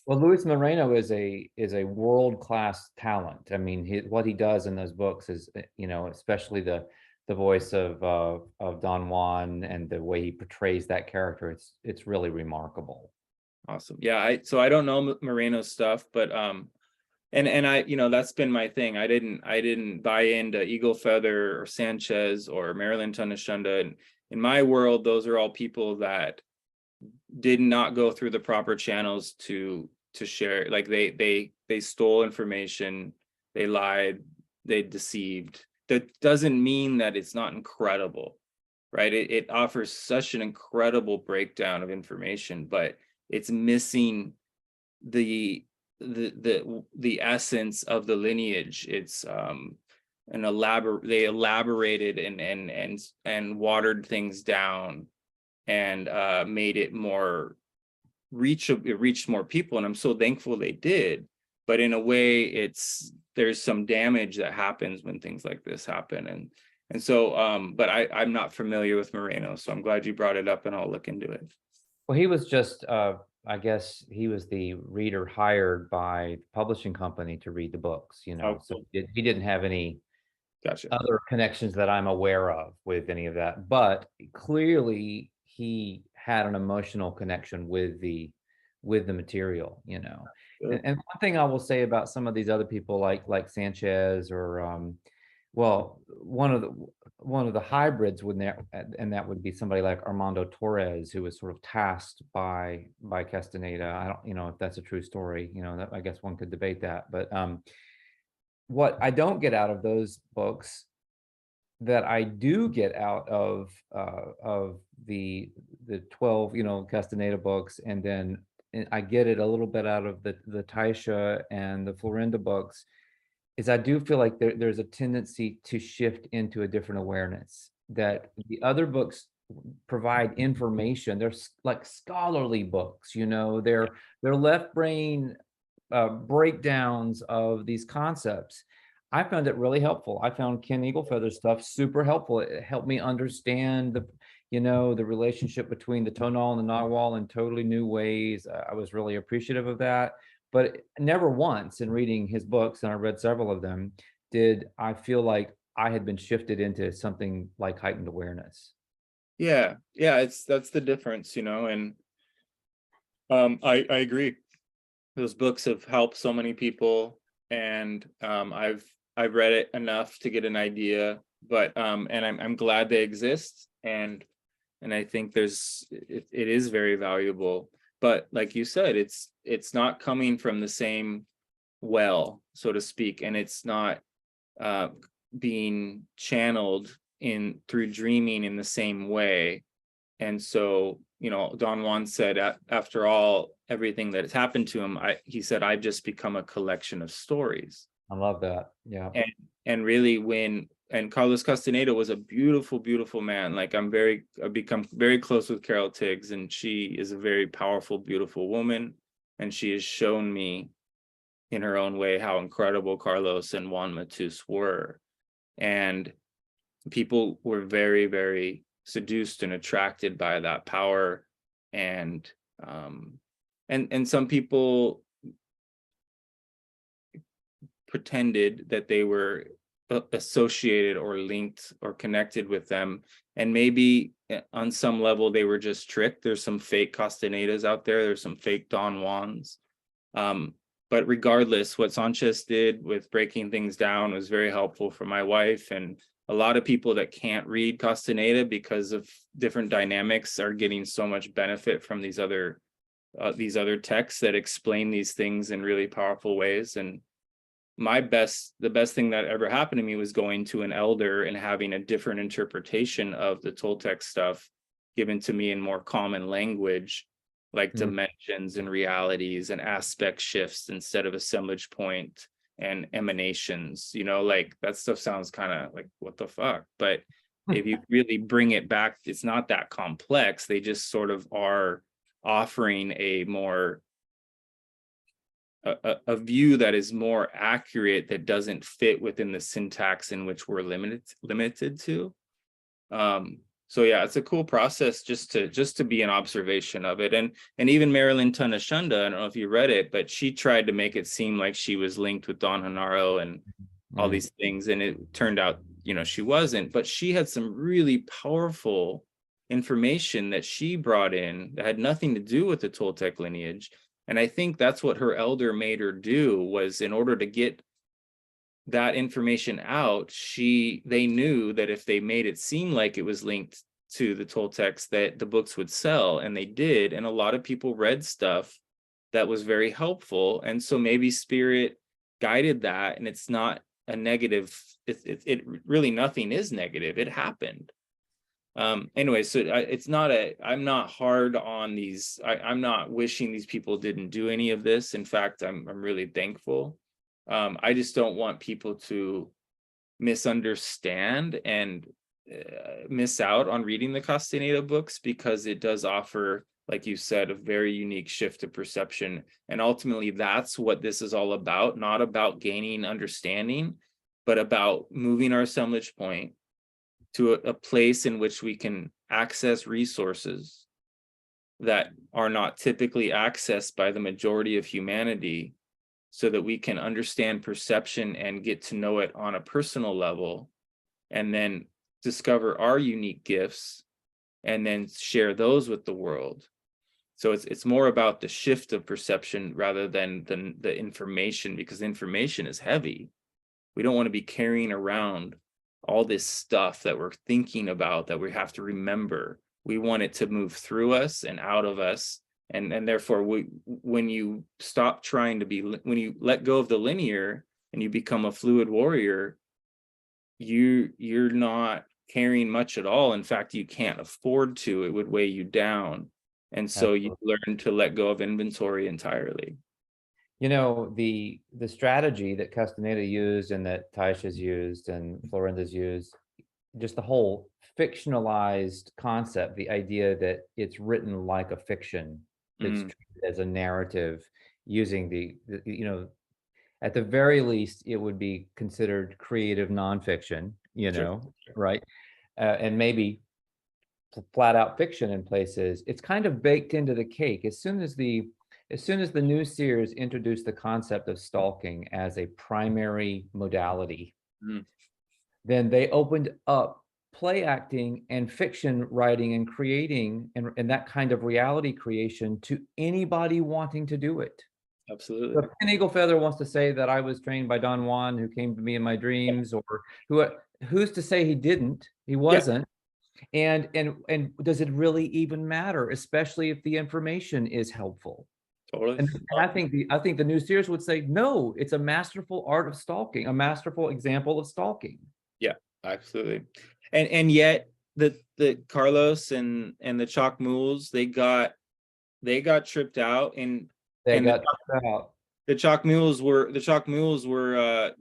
Well, Luis Moreno is a world-class talent. I mean, what he does in those books is, especially the voice of Don Juan and the way he portrays that character, it's really remarkable. awesome. Yeah, I don't know Moreno's stuff, but and I, that's been my thing. I didn't buy into Eagle Feather or Sanchez or Marilyn Tanashunda. And in my world, those are all people that did not go through the proper channels to share. Like, they stole information, they lied, they deceived. That doesn't mean that it's not incredible, right? It offers such an incredible breakdown of information, but it's missing the essence of the lineage. It's they elaborated and watered things down, and made it more it reached more people, and I'm so thankful they did. But in a way, there's some damage that happens when things like this happen, and so but I'm not familiar with Moreno, so I'm glad you brought it up, and I'll look into it. Well, he was just, I guess he was the reader hired by the publishing company to read the books, Oh, so cool. he didn't have any Gotcha. other connections that I'm aware of with any of that, but clearly he had an emotional connection with the material, Good. And one thing I will say about some of these other people like Sanchez or well, one of the hybrids would and that would be somebody like Armando Torres, who was sort of tasked by Castaneda. I don't, if that's a true story, that, I guess one could debate that, but what I don't get out of those books that I do get out of the 12, Castaneda books, and then I get it a little bit out of the Taisha and the Florinda books, is I do feel like there's a tendency to shift into a different awareness, that the other books provide information. They're like scholarly books, they're left brain breakdowns of these concepts. I found it really helpful. I found Ken Eaglefeather's stuff super helpful. It helped me understand the relationship between the tonal and the narwhal in totally new ways. I was really appreciative of that. But never once in reading his books, and I read several of them, did I feel like I had been shifted into something like heightened awareness. Yeah, that's the difference, and I agree. Those books have helped so many people, and I've read it enough to get an idea, but and I'm glad they exist, and I think it is very valuable. But like you said, it's not coming from the same well, so to speak, and it's not being channeled in through dreaming in the same way. And so, Don Juan said, after all, everything that has happened to him, he said, I've just become a collection of stories. I love that. Yeah. And really, and Carlos Castaneda was a beautiful, beautiful man. Like, I've become very close with Carol Tiggs, and she is a very powerful, beautiful woman. And she has shown me in her own way how incredible Carlos and Juan Matus were. And people were very, very seduced and attracted by that power. And some people pretended that they were associated or linked or connected with them, and maybe on some level they were just tricked. There's some fake Castanedas out there's some fake Don Juans, but regardless, what Sanchez did with breaking things down was very helpful for my wife, and a lot of people that can't read Castaneda because of different dynamics are getting so much benefit from these other texts that explain these things in really powerful ways. And the best thing that ever happened to me was going to an elder and having a different interpretation of the Toltec stuff given to me in more common language, like dimensions and realities and aspect shifts instead of assemblage point and emanations, like that stuff sounds kind of like, what the fuck? But if you really bring it back, it's not that complex. They just sort of are offering a more a view that is more accurate, that doesn't fit within the syntax in which we're limited to. So yeah, it's a cool process just to be an observation of it. And even Marilyn Tanashunda, I don't know if you read it, but she tried to make it seem like she was linked with Don Hanaro and all these things, and it turned out, she wasn't. But she had some really powerful information that she brought in that had nothing to do with the Toltec lineage. And I think that's what her elder made her do, was in order to get that information out, they knew that if they made it seem like it was linked to the Toltecs, that the books would sell, and they did. And a lot of people read stuff that was very helpful. And so maybe spirit guided that, and it's not a negative. It really, nothing is negative. It happened. Anyway, so I'm not hard on these. I'm not wishing these people didn't do any of this. In fact, I'm really thankful. I just don't want people to misunderstand and miss out on reading the Castaneda books, because it does offer, like you said, a very unique shift of perception. And ultimately, that's what this is all about, not about gaining understanding, but about moving our assemblage point to a place in which we can access resources that are not typically accessed by the majority of humanity, so that we can understand perception and get to know it on a personal level, and then discover our unique gifts and then share those with the world. So it's more about the shift of perception rather than the information, because information is heavy. We don't want to be carrying around all this stuff that we're thinking about that we have to remember. We want it to move through us and out of us. And therefore, when you stop trying to be, when you let go of the linear and you become a fluid warrior, you're not carrying much at all. In fact, you can't afford to. It would weigh you down. And so you learn to let go of inventory entirely. The strategy that Castaneda used and that Taos has used and Florenda's used, just the whole fictionalized concept, the idea that it's written like a fiction, that's treated as a narrative, using the at the very least, it would be considered creative nonfiction, Sure. right? And maybe flat out fiction in places. It's kind of baked into the cake. As soon as the new seers introduced the concept of stalking as a primary modality, then they opened up play acting and fiction writing and creating and that kind of reality creation to anybody wanting to do it. Absolutely. So if an eagle feather wants to say that I was trained by Don Juan, who came to me in my dreams, or who's to say he didn't? He wasn't. And does it really even matter, especially if the information is helpful? Totally. And I think the new seers would say, no, it's a masterful art of stalking, a masterful example of stalking. Yeah, absolutely. And yet the Carlos and the Chalk Mules, they got tripped out, and got tripped out. The Chalk Mules were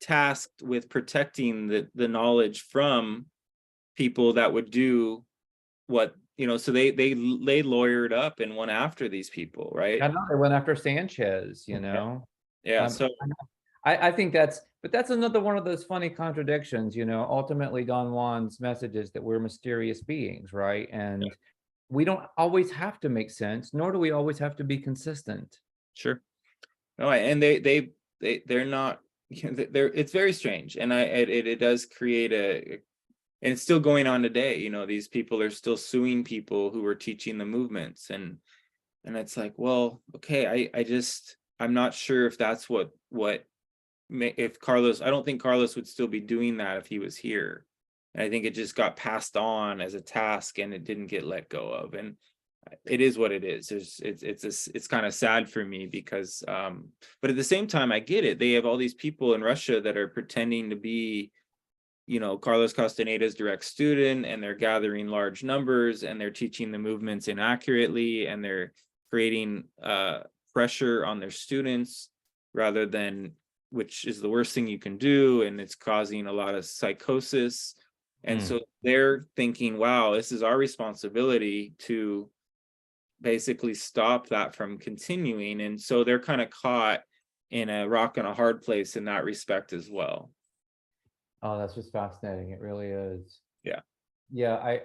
tasked with protecting the knowledge from people that would do what, so they lawyered up and went after these people, right? I know they went after Sanchez, Yeah. So I think that's another one of those funny contradictions, ultimately Don Juan's message is that we're mysterious beings, right? And we don't always have to make sense, nor do we always have to be consistent. Sure. No, and they're not, it's very strange. And it does create and it's still going on today. These people are still suing people who were teaching the movements. And it's like, well, okay, I'm not sure if that's if Carlos, I don't think Carlos would still be doing that if he was here. And I think it just got passed on as a task and it didn't get let go of. And it is what it is. It's kind of sad for me because, but at the same time, I get it. They have all these people in Russia that are pretending to be, Carlos Castaneda's direct student, and they're gathering large numbers, and they're teaching the movements inaccurately, and they're creating pressure on their students rather than which is the worst thing you can do, and it's causing a lot of psychosis. And Mm. so they're thinking, wow, this is our responsibility to basically stop that from continuing. And so they're kind of caught in a rock and a hard place in that respect as well. Oh, that's just fascinating. It really is. Yeah. Yeah,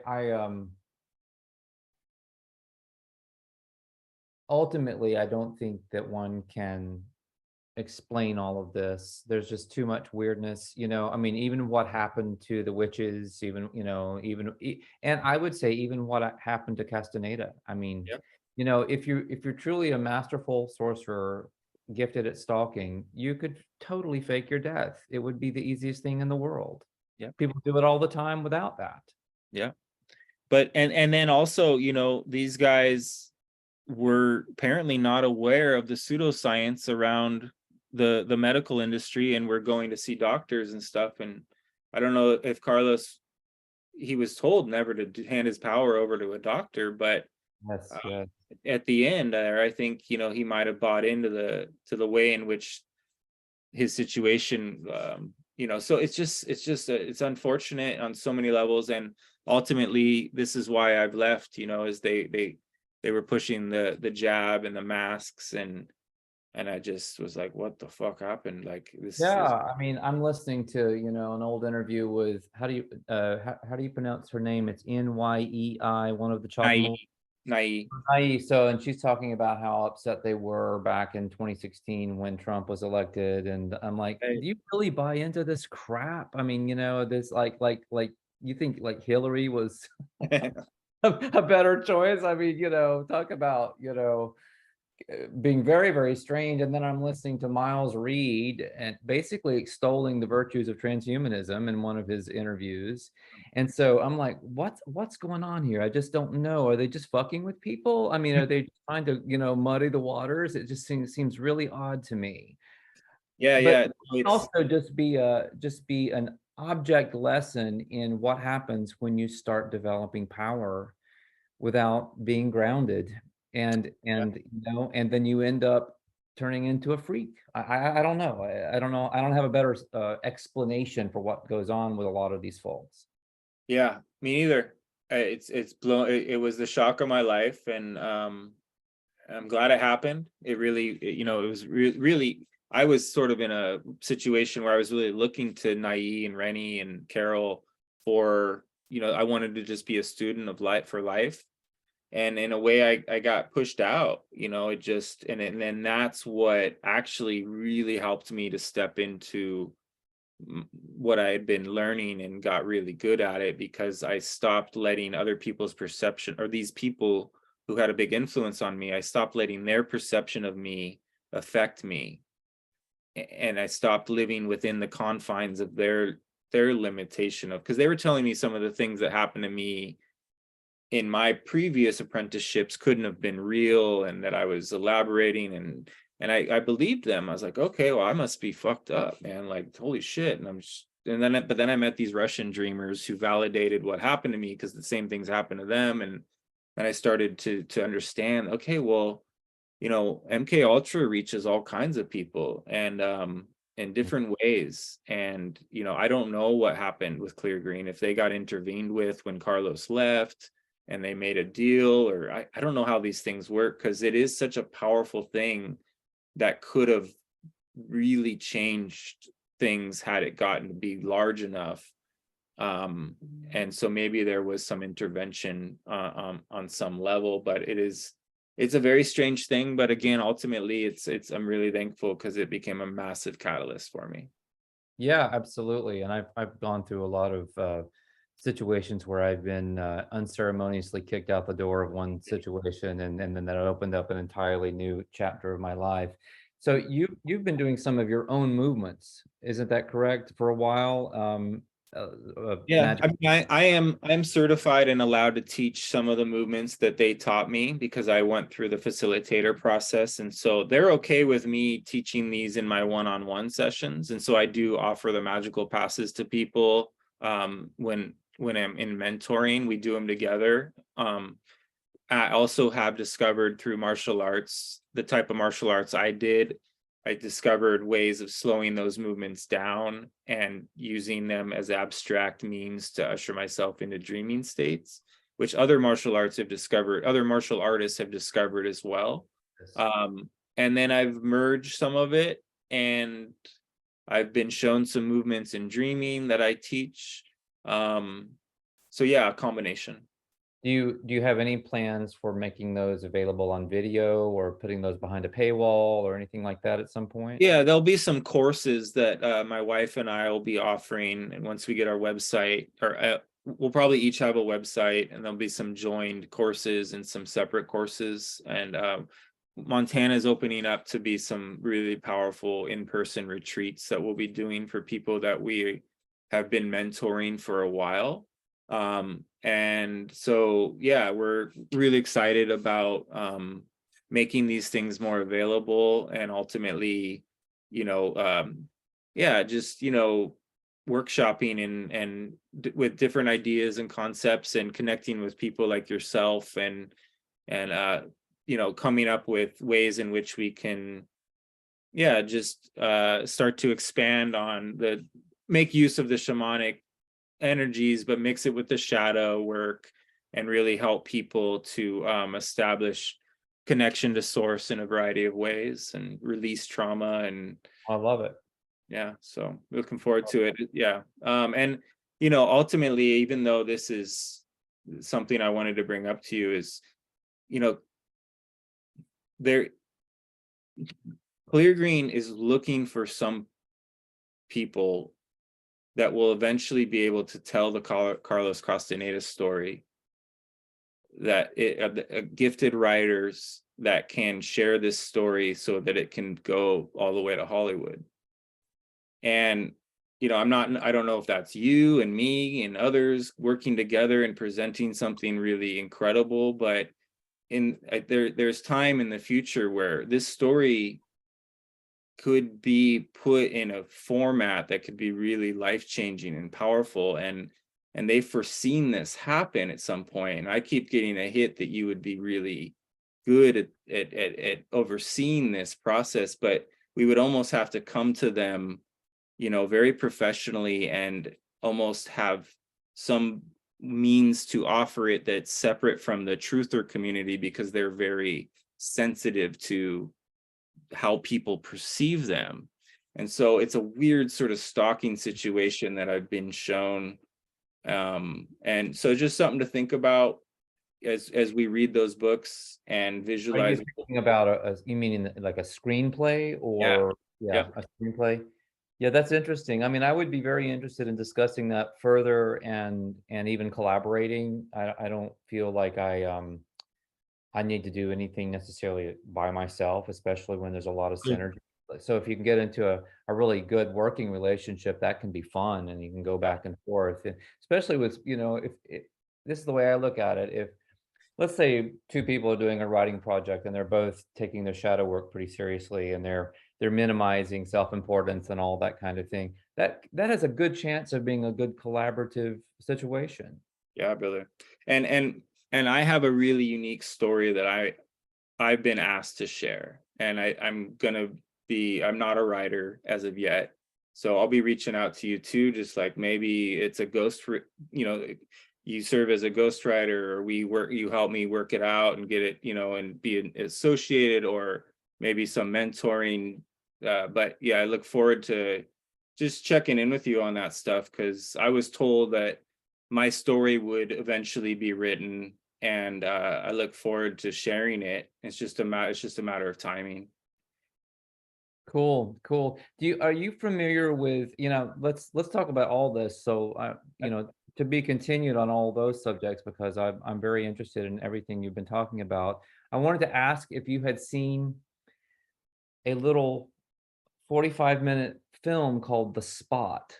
ultimately, I don't think that one can explain all of this. There's just too much weirdness, you know. I mean, even what happened to the witches, even, you know, and I would say even what happened to Castaneda. I mean, Yeah. you know, if you're truly a masterful sorcerer, gifted at stalking, you could totally fake your death. It would be the easiest thing in the world. Yeah. People do it all the time without that. Yeah. But and then also, you know, these guys were apparently not aware of the pseudoscience around the medical industry, and we're going to see doctors and stuff. And I don't know if Carlos, he was told never to hand his power over to a doctor, but Yes, uh, yes. at the end there, I think, you know, he might have bought into the way in which his situation, you know. So it's unfortunate on so many levels. And ultimately this is why I've left, you know, is they were pushing the jab and the masks, and I just was like, what the fuck happened? Like, this Yeah, is I mean, I'm listening to, you know, an old interview with, how do you pronounce her name? It's Nyei, one of the chocolate. naive, naive. So, and she's talking about how upset they were back in 2016 when Trump was elected. And I'm like, Hey. do you really buy into this crap? I mean, you know, this like you think like Hillary was a better choice? I mean, you know, talk about, you know, being very, very strange. And then I'm listening to Miles Reed and basically extolling the virtues of transhumanism in one of his interviews. And so I'm like, what's going on here? I just don't know. Are they just fucking with people? I mean, are they trying to, you know, muddy the waters? It just seems really odd to me. Yeah, But yeah, it can it's also just be an object lesson in what happens when you start developing power without being grounded, yeah. and you know, and then you end up turning into a freak. I don't know. I don't know. I don't have a better explanation for what goes on with a lot of these folks. Yeah, me neither. It's blown. It was the shock of my life, and I'm glad it happened. It really, you know, it was really. I was sort of in a situation where I was really looking to Nai and Rennie and Carol for, you know, I wanted to just be a student of life for life. And in a way, I got pushed out, you know. It just, and then that's what actually really helped me to step into what I had been learning and got really good at it, because I stopped letting other people's perception, or these people who had a big influence on me, I stopped letting their perception of me affect me. And I stopped living within the confines of their limitation of, because they were telling me some of the things that happened to me in my previous apprenticeships couldn't have been real, and that I was elaborating, and I believed them. I was like, okay, well, I must be fucked up, man. Like, holy shit. And I'm just, and then but then I met these Russian dreamers who validated what happened to me, because the same things happened to them. And I started to understand, okay, well, you know, MK Ultra reaches all kinds of people, and in different ways. And, you know, I don't know what happened with Clear Green, if they got intervened with when Carlos left and they made a deal, or I don't know how these things work, because it is such a powerful thing that could have really changed things had it gotten to be large enough. And so maybe there was some intervention on some level, but it's a very strange thing. But again, ultimately, it's I'm really thankful, because it became a massive catalyst for me. Yeah, absolutely. And I've gone through a lot of situations where I've been unceremoniously kicked out the door of one situation, and then that opened up an entirely new chapter of my life. So you've been doing some of your own movements, isn't that correct? For a while, Yeah, magic. I mean, I'm certified and allowed to teach some of the movements that they taught me, because I went through the facilitator process, and so they're okay with me teaching these in my one-on-one sessions. And so I do offer the magical passes to people when I'm in mentoring. We do them together. I also have discovered through martial arts, the type of martial arts I did, I discovered ways of slowing those movements down and using them as abstract means to usher myself into dreaming states, which other martial arts have discovered, other martial artists have discovered as well. Yes. And then I've merged some of it, and I've been shown some movements in dreaming that I teach. So yeah, a combination. Do you have any plans for making those available on video or putting those behind a paywall or anything like that at some point? Yeah, there'll be some courses that my wife and I will be offering, and once we get our website, or we'll probably each have a website, and there'll be some joined courses and some separate courses. And Montana is opening up to be some really powerful in-person retreats that we'll be doing for people that we have been mentoring for a while. And so, yeah, we're really excited about making these things more available, and ultimately, you know, yeah, just, workshopping and with different ideas and concepts, and connecting with people like yourself, and coming up with ways in which we can, yeah, just start to expand on make use of the shamanic energies, but mix it with the shadow work, and really help people to establish connection to source in a variety of ways, and release trauma. And I love it. yeah, so looking forward to it. Yeah. And ultimately, even though this is something I wanted to bring up to you, is, there Clear Green is looking for some people that will eventually be able to tell the Carlos Castaneda story, that gifted writers that can share this story so that it can go all the way to Hollywood. And I don't know if that's you and me and others working together and presenting something really incredible, but there's time in the future where this story could be put in a format that could be really life-changing and powerful, and they've foreseen this happen at some point. And I keep getting a hit that you would be really good at overseeing this process, but we would almost have to come to them, very professionally, and almost have some means to offer it that's separate from the truther community, because they're very sensitive to how people perceive them. And so it's a weird sort of stalking situation that I've been shown. And so just something to think about as we read those books and Are you visualize. thinking about you mean like a screenplay Yeah. or yeah, Yeah. a screenplay? Yeah, that's interesting. I mean, I would be very interested in discussing that further and even collaborating. I don't feel like I need to do anything necessarily by myself, especially when there's a lot of synergy. So if you can get into a really good working relationship, that can be fun and you can go back and forth. And especially with, if this is the way I look at it, if let's say two people are doing a writing project and they're both taking their shadow work pretty seriously and they're minimizing self-importance and all that kind of thing, that has a good chance of being a good collaborative situation. Yeah, brother. And I have a really unique story that I've been asked to share. And I'm not a writer as of yet. So I'll be reaching out to you too, just like maybe it's a you know, you serve as a ghostwriter, or you help me work it out and get it, and be an associated, or maybe some mentoring. But yeah, I look forward to just checking in with you on that stuff, because I was told that my story would eventually be written, and I look forward to sharing it. It's just a matter of timing. Cool, cool. Are you familiar with, let's talk about all this. So, to be continued on all those subjects because I'm very interested in everything you've been talking about. I wanted to ask if you had seen a little 45-minute film called The Spot.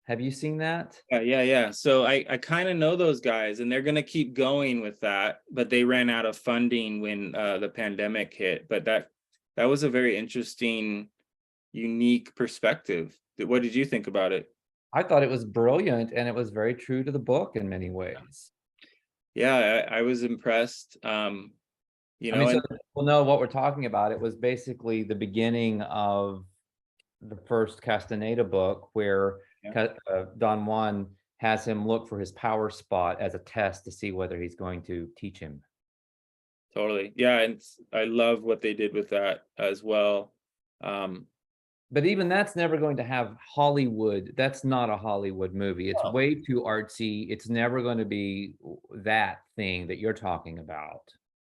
Have you seen that? Yeah. So I kind of know those guys, and they're gonna keep going with that, but they ran out of funding when the pandemic hit. But that was a very interesting, unique perspective. What did you think about it? I thought it was brilliant and it was very true to the book in many ways. Yeah, I was impressed. you I know, mean, so and people know what we're talking about. It was basically the beginning of the first Castaneda book where yeah, Don Juan has him look for his power spot as a test to see whether he's going to teach him. totally. Yeah, and I love what they did with that as well. Um, But even that's never going to have Hollywood. That's not a Hollywood movie. It's way too artsy. It's never going to be that thing that you're talking about.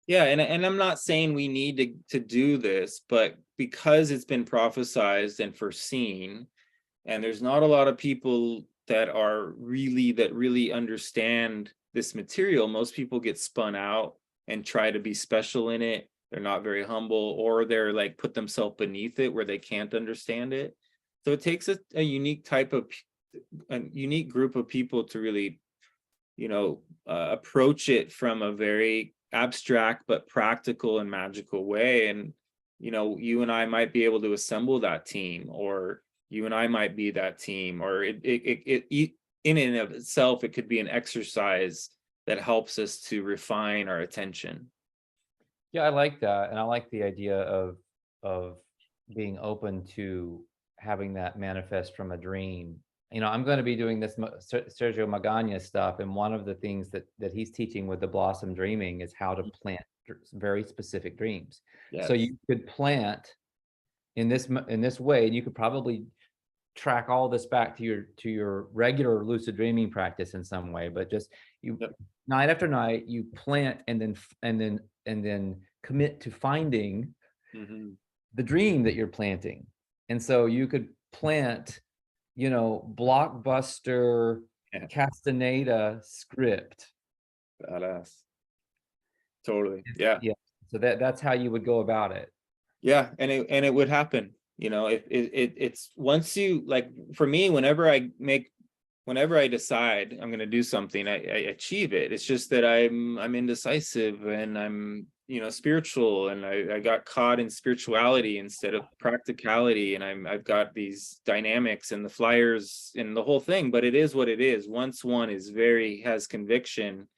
yeah, and I'm not saying we need to do this, but because it's been prophesized and foreseen, and there's not a lot of people that really understand this material. Most people get spun out and try to be special in it. They're not very humble, or they're like put themselves beneath it where they can't understand it. So it takes a unique a unique group of people to really, approach it from a very abstract but practical and magical way. And you and I might be able to assemble that team, or you and I might be that team, or in and of itself, it could be an exercise that helps us to refine our attention. Yeah, I like that, and I like the idea of being open to having that manifest from a dream. I'm going to be doing this Sergio Magana stuff, and one of the things that he's teaching with the blossom dreaming is how to plant very specific dreams. So Yes. you could plant in this way, and you could probably track all this back to your regular lucid dreaming practice in some way, but just you Yep. night after night you plant and then commit to finding Mhm. the dream that you're planting. And so you could plant, blockbuster Yeah. Castaneda script. Badass. Totally. Yeah. Yeah. So that's how you would go about it. Yeah, and it would happen. If it's once you, like, for me, whenever I decide I'm going to do something, I achieve it. It's just that I'm indecisive, and I'm spiritual, and I got caught in spirituality instead of practicality, and I've got these dynamics and the flyers and the whole thing. But it is what it is. Once one has conviction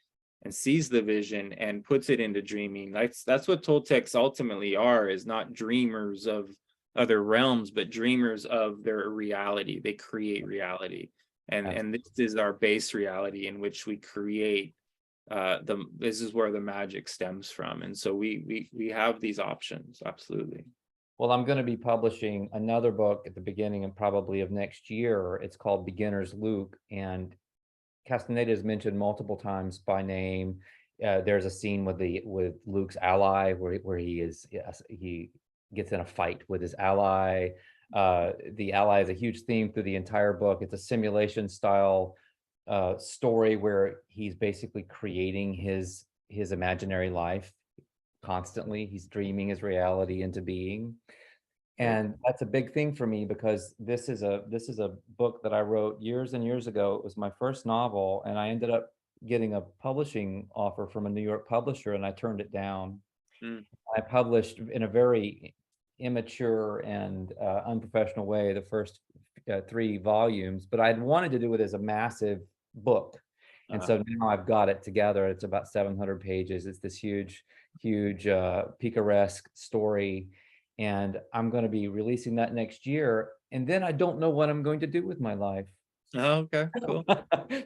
and sees the vision and puts it into dreaming, that's what Toltecs ultimately are, is not dreamers of other realms, but dreamers of their reality. They create reality, and this is our base reality in which we create. This is where the magic stems from, and so we have these options. Absolutely. Well, I'm going to be publishing another book at the beginning and probably of next year. It's called Beginner's Luke, and Castaneda is mentioned multiple times by name. There's a scene with Luke's ally where he gets in a fight with his ally. The ally is a huge theme through the entire book. It's a simulation style story where he's basically creating his imaginary life constantly. He's dreaming his reality into being. And that's a big thing for me because this is a book that I wrote years and years ago. It was my first novel, and I ended up getting a publishing offer from a New York publisher, and I turned it down. Mm. I published in a very immature and unprofessional way the first 3 volumes, but I'd wanted to do it as a massive book. And so now I've got it together. It's about 700 pages. It's this huge, huge picaresque story. And I'm going to be releasing that next year. And then I don't know what I'm going to do with my life. Oh, okay, cool.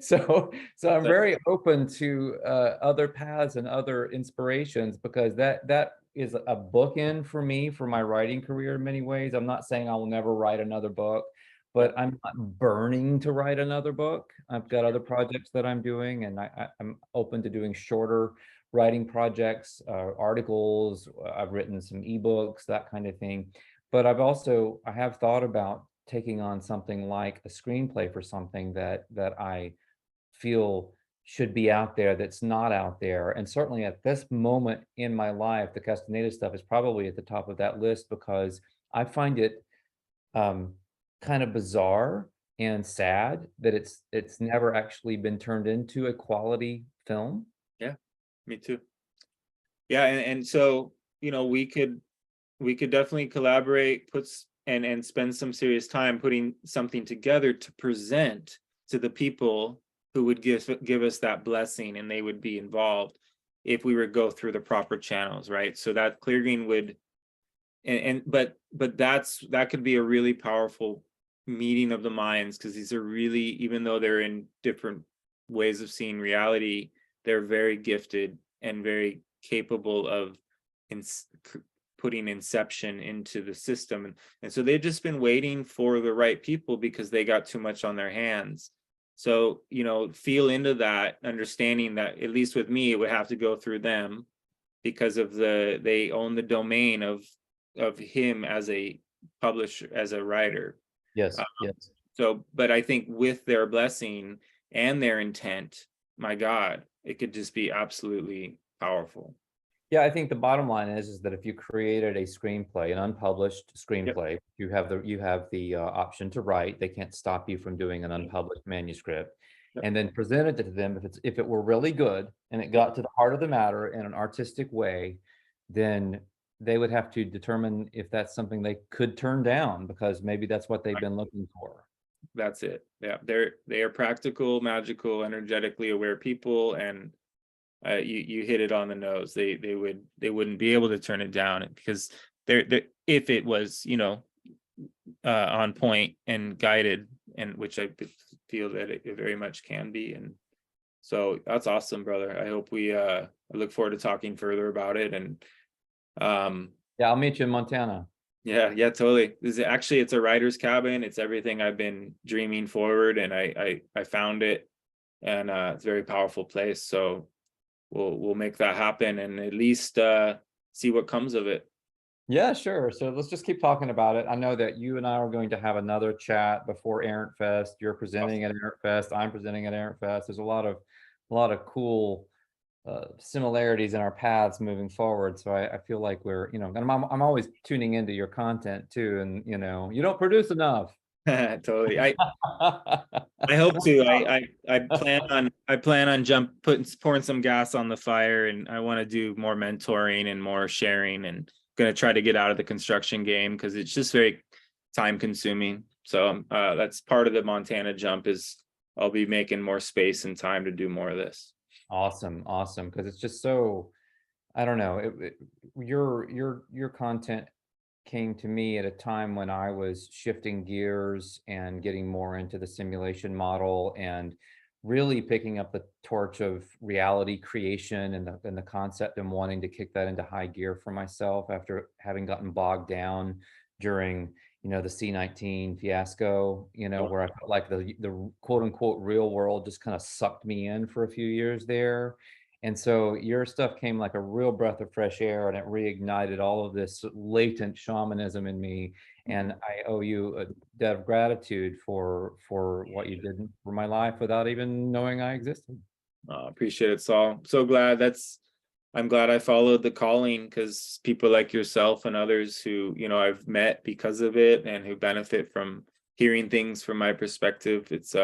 So I'm very open to other paths and other inspirations, because that is a bookend for me for my writing career in many ways. I'm not saying I will never write another book, but I'm not burning to write another book. I've got other projects that I'm doing, and I'm open to doing shorter writing projects, articles. I've written some ebooks, that kind of thing. But I have thought about taking on something like a screenplay for something that I feel should be out there that's not out there. And certainly at this moment in my life, the Castaneda stuff is probably at the top of that list, because I find it kind of bizarre and sad that it's never actually been turned into a quality film. Yeah, me too. Yeah, and so we could definitely collaborate, and spend some serious time putting something together to present to the people who would give us that blessing, and they would be involved. if we were to go through the proper channels, right? So that clearing would, but that could be a really powerful meeting of the minds, because these are really, even though they're in different ways of seeing reality, they're very gifted and very capable of putting Inception into the system. And so they've just been waiting for the right people because they got too much on their hands. So, feel into that, understanding that, at least with me, it would have to go through them because of they own the domain of him as a publisher, as a writer. Yes, yes. So, but I think with their blessing and their intent, my God, it could just be absolutely powerful. Yeah, I think the bottom line is that if you created a screenplay, an unpublished screenplay, you have the option to write. They can't stop you from doing an unpublished manuscript, and then presented it to them. If it were really good and it got to the heart of the matter in an artistic way, then they would have to determine if that's something they could turn down, because maybe that's what they've been looking for. That's it. Yeah, they are practical, magical, energetically aware people, and you hit it on the nose. They wouldn't be able to turn it down, because they're if it was on point and guided, and which I feel that it very much can be. And so that's awesome, brother. I hope I look forward to talking further about it. And Yeah, I'll meet you in Montana. yeah, totally. It's a writer's cabin. It's everything I've been dreaming forward, and I found it, and it's a very powerful place. So we'll make that happen, and at least see what comes of it. Yeah, sure. So let's just keep talking about it. I know that you and I are going to have another chat before Errant Fest. You're presenting at Errant Fest. I'm presenting at Errant Fest. There's a lot of cool similarities in our paths moving forward. So I feel like we're, and I'm always tuning into your content too. And you don't produce enough. Totally. I hope to. I plan on pouring some gas on the fire, and I want to do more mentoring and more sharing, and going to try to get out of the construction game because it's just very time consuming. So that's part of the Montana jump, is I'll be making more space and time to do more of this. Awesome. Because it's just so, I don't know, your content came to me at a time when I was shifting gears and getting more into the simulation model, and really picking up the torch of reality creation and the concept, and wanting to kick that into high gear for myself after having gotten bogged down during the C-19 fiasco, where I felt like the quote unquote real world just kind of sucked me in for a few years there. And so your stuff came like a real breath of fresh air, and it reignited all of this latent shamanism in me. And I owe you a debt of gratitude for what you did for my life without even knowing I existed. Appreciate it, Saul. So glad I'm glad I followed the calling, because people like yourself and others who, I've met because of it, and who benefit from hearing things from my perspective. It's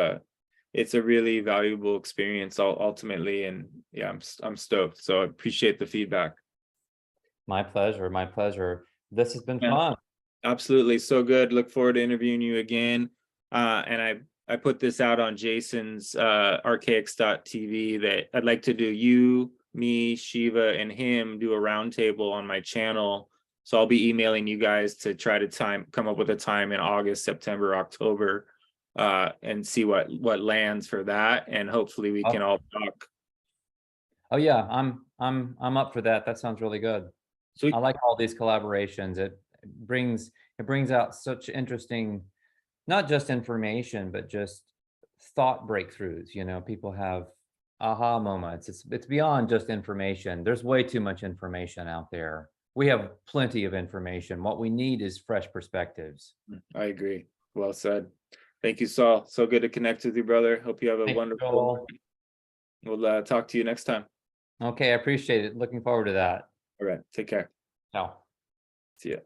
a really valuable experience ultimately. And yeah, I'm stoked. So I appreciate the feedback. My pleasure. My pleasure. This has been fun. Absolutely. So good. Look forward to interviewing you again. And I put this out on Jason's archaics.tv that I'd like to do you, me, Shiva, and him do a roundtable on my channel. So I'll be emailing you guys to try to come up with a time in August, September, October, and see what lands for that. And hopefully we can all talk. Oh yeah, I'm up for that. That sounds really good. So I like all these collaborations. It brings out such interesting, not just information, but just thought breakthroughs. People have aha moments. It's beyond just information. There's way too much information out there. We have plenty of information. What we need is fresh perspectives. I agree. Well said. Thank you, Saul. So good to connect with you, brother. Hope you have a wonderful. We'll talk to you next time. Okay, I appreciate it. Looking forward to that. All right. Take care. Ciao. See ya.